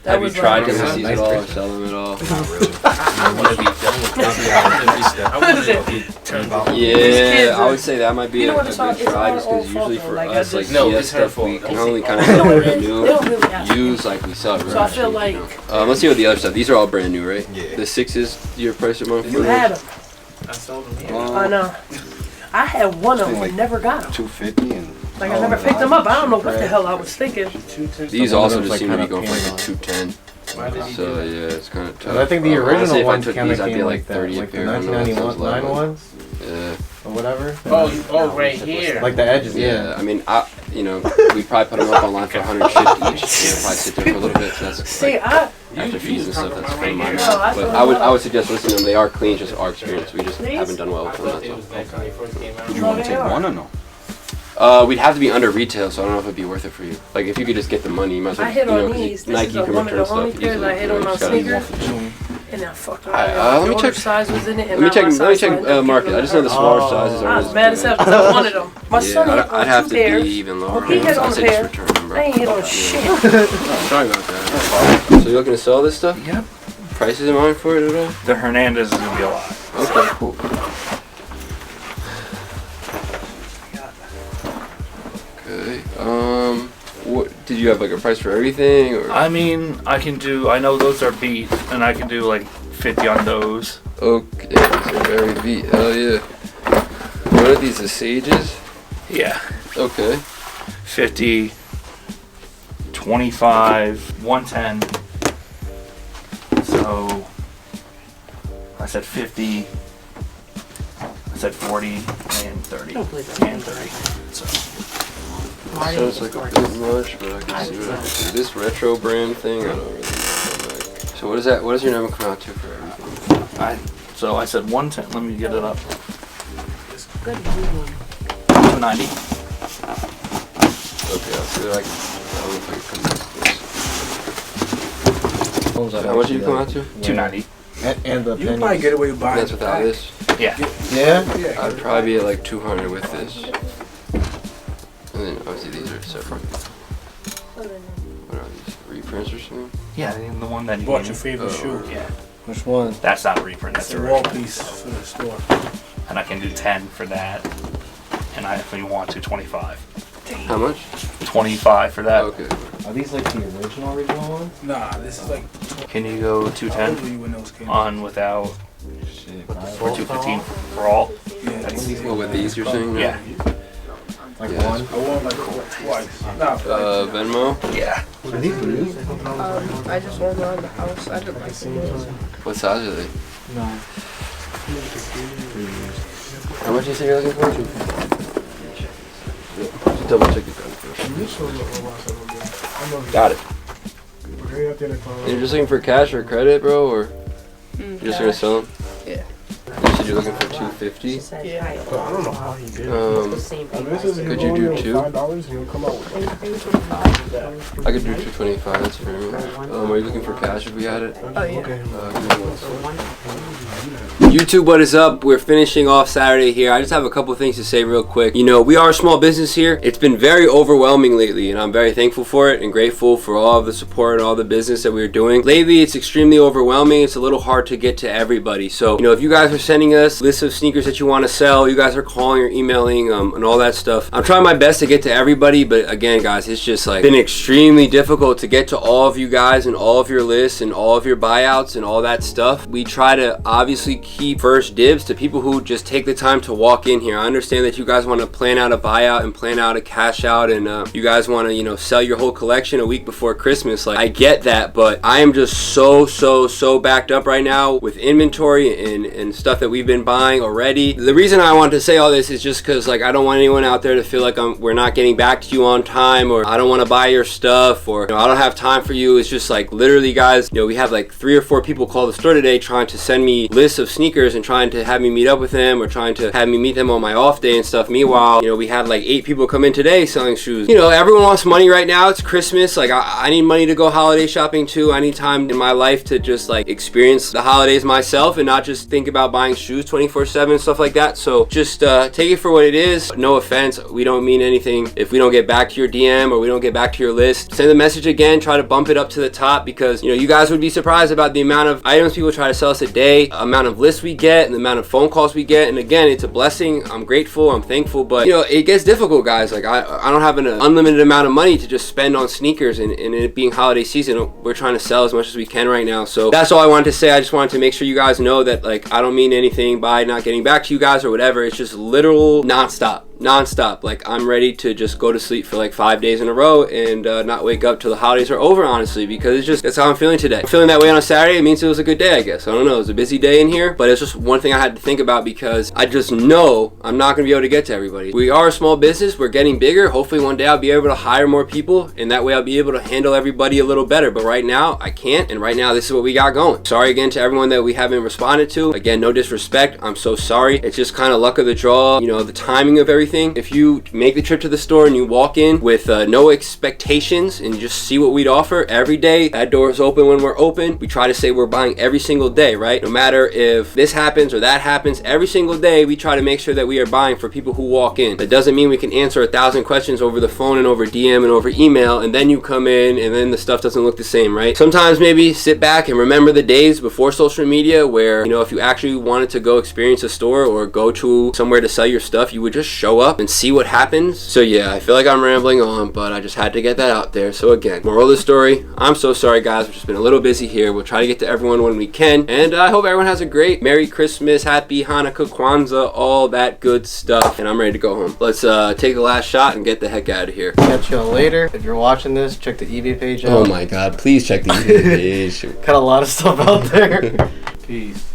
That Have you was tried to seize it all or sell them at all? Not really. I want to be done with every step. Yeah, I would say that might be a good try, just because usually for us, like GS stuff, we can only kind of sell brand new. Used, like we sell it really So I feel like let's see what the other stuff. These are all brand new, right? Yeah. The 6s, your price of month for you had those? them. I sold them. I know. I had one of them and never got them. 250 and. Like I never picked them up. I don't know what the hell I was thinking. These also just seem to be going for like a 210. So yeah, it's kind of tough. I think the original ones took kind of these, I'd came be like that, 30 like a the pair. 1999 ones. Yeah. Or whatever. Oh, right here. Like the edges. Yeah, I mean, we probably put them up online for 150 each. Probably sit there for a little bit. So that's See, after fees and stuff. That's pretty minor. But I would suggest listening to them. They are clean, just our experience. We just haven't done well with them. That's all. You want to take one or no? We'd have to be under retail, so I don't know if it'd be worth it for you. Like, if you could just get the money, you might as well. I hit on these. This Nike is can one of return the only stuff pairs I easily. hit on You just sneakers. And I fucked around. let me check. Size was in it, and Let me now check my size market. I just know the smaller sizes I are. was mad as hell because I wanted them. My son hit I'd on have 2 to pairs. be even lower. He hit on I'd a say just pair. return them, bro. I ain't hit on shit. Sorry about that. So you're looking to sell this stuff? Yep. Prices in mind for it at all? The Hernandez is gonna be a lot. Okay, cool. Okay. What did you have like a price for everything, or? I mean, I know those are beat, and I can do like 50 on those. Okay, so very beat. Hell yeah. What are these? The Sages? Yeah. Okay. 50, 25, 110. So I said 50. I said 40 and 30. And 30. So it's like a bit much, but I can see what I can do. This retro brand thing, I don't really know. So what is that? What does your number come out to for everything? So I said 110. Let me get it up. Good one. 290. Okay, I'll see what I can. How much did you come out to? 290. And the You can probably get away with buying That's without this. Yeah. Yeah? I'd probably be at like 200 with this. And then obviously these are separate. What are these? Reprints or something? Yeah, the one that you bought gave your me. favorite shoe. Yeah. Which one? That's not a reprint. That's It's a a wall original. piece for the store. And I can do 10 for that. And I definitely want to 25. How much? 25 for that. Okay. Are these like the original ones? Nah, this is like. Can you go How old were 210 you when those came on without Shit, or 215 for all? Yeah, What, with these you're saying? Yeah. Like Yeah. one? I won like twice. Nah, Venmo? Yeah. Are these new? I just won around the house. I didn't like them. What size are they? No. How much do you say you're looking for? Just double check it down first. Got it. And you're just looking for cash or credit, bro, or you're just gonna sell them? Yeah. You said you're looking for 250. Yeah. I don't know how he did it. Could you do two? $5 and you'll come out with I could do 225. That's fair. Are you looking for cash if we had it? Oh, yeah. YouTube, what is up? We're finishing off Saturday here. I just have a couple things to say real quick. You know, we are a small business here. It's been very overwhelming lately, and I'm very thankful for it and grateful for all of the support and all the business that we're doing. Lately, it's extremely overwhelming. It's a little hard to get to everybody. So, you know, if you guys are sending us lists of sneakers that you want to sell, you guys are calling or emailing and all that stuff. I'm trying my best to get to everybody, but again, guys, it's just like been extremely difficult to get to all of you guys and all of your lists and all of your buyouts and all that stuff. We try to obviously keep first dibs to people who just take the time to walk in here. I understand that you guys want to plan out a buyout and plan out a cash out, and you guys want to, you know, sell your whole collection a week before Christmas. Like, I get that, but I am just so backed up right now with inventory and stuff that we've been buying already. The reason I want to say all this is just because, like, I don't want anyone out there to feel like we're not getting back to you on time, or I don't want to buy your stuff, or, you know, I don't have time for you. It's just like, literally, guys, you know, we have like 3 or 4 people call the store today trying to send me lists of sneakers and trying to have me meet up with them, or trying to have me meet them on my off day and stuff. Meanwhile, you know, we had like 8 people come in today selling shoes. You know, everyone wants money right now. It's Christmas. Like, I need money to go holiday shopping too. I need time in my life to just like experience the holidays myself and not just think about buying shoes 24/7 and stuff like that. So just take it for what it is. No offense, we don't mean anything if we don't get back to your DM or we don't get back to your list. Send the message again, try to bump it up to the top, because, you know, you guys would be surprised about the amount of items people try to sell us a day, amount of lists we get, and the amount of phone calls we get. And again, it's a blessing. I'm grateful, I'm thankful, but, you know, it gets difficult, guys. Like, I don't have an unlimited amount of money to just spend on sneakers, and it being holiday season, we're trying to sell as much as we can right now. So that's all I wanted to say. I just wanted to make sure you guys know that, like, I don't mean anything by not getting back to you guys or whatever. It's just literal nonstop. Like, I'm ready to just go to sleep for like 5 days in a row and not wake up till the holidays are over, honestly, because it's just, that's how I'm feeling today. Feeling that way on a Saturday, it means it was a good day, I guess. I don't know, it was a busy day in here, but it's just one thing I had to think about, because I just know I'm not gonna be able to get to everybody. We are a small business, we're getting bigger. Hopefully one day I'll be able to hire more people, and that way I'll be able to handle everybody a little better, but right now I can't, and right now this is what we got going. Sorry again to everyone that we haven't responded to. Again, no disrespect, I'm so sorry. It's just kind of luck of the draw, you know, the timing of everything. If you make the trip to the store and you walk in with no expectations and just see what we'd offer every day, that door is open when we're open. We try to say we're buying every single day, right? No matter if this happens or that happens, every single day we try to make sure that we are buying for people who walk in. That doesn't mean we can answer 1,000 questions over the phone and over DM and over email, and then you come in and then the stuff doesn't look the same, right? Sometimes maybe sit back and remember the days before social media where, you know, if you actually wanted to go experience a store or go to somewhere to sell your stuff, you would just show up and see what happens. So yeah, I feel like I'm rambling on, but I just had to get that out there. So again, moral of the story, I'm so sorry, guys. We've just been a little busy here. We'll try to get to everyone when we can, and I hope everyone has a great Merry Christmas, Happy Hanukkah, Kwanzaa, all that good stuff, and I'm ready to go home. Let's take the last shot and get the heck out of here. Catch y'all later. If you're watching this, check the eBay page out. Oh my god, please check the eBay page. Got a lot of stuff out there. Peace.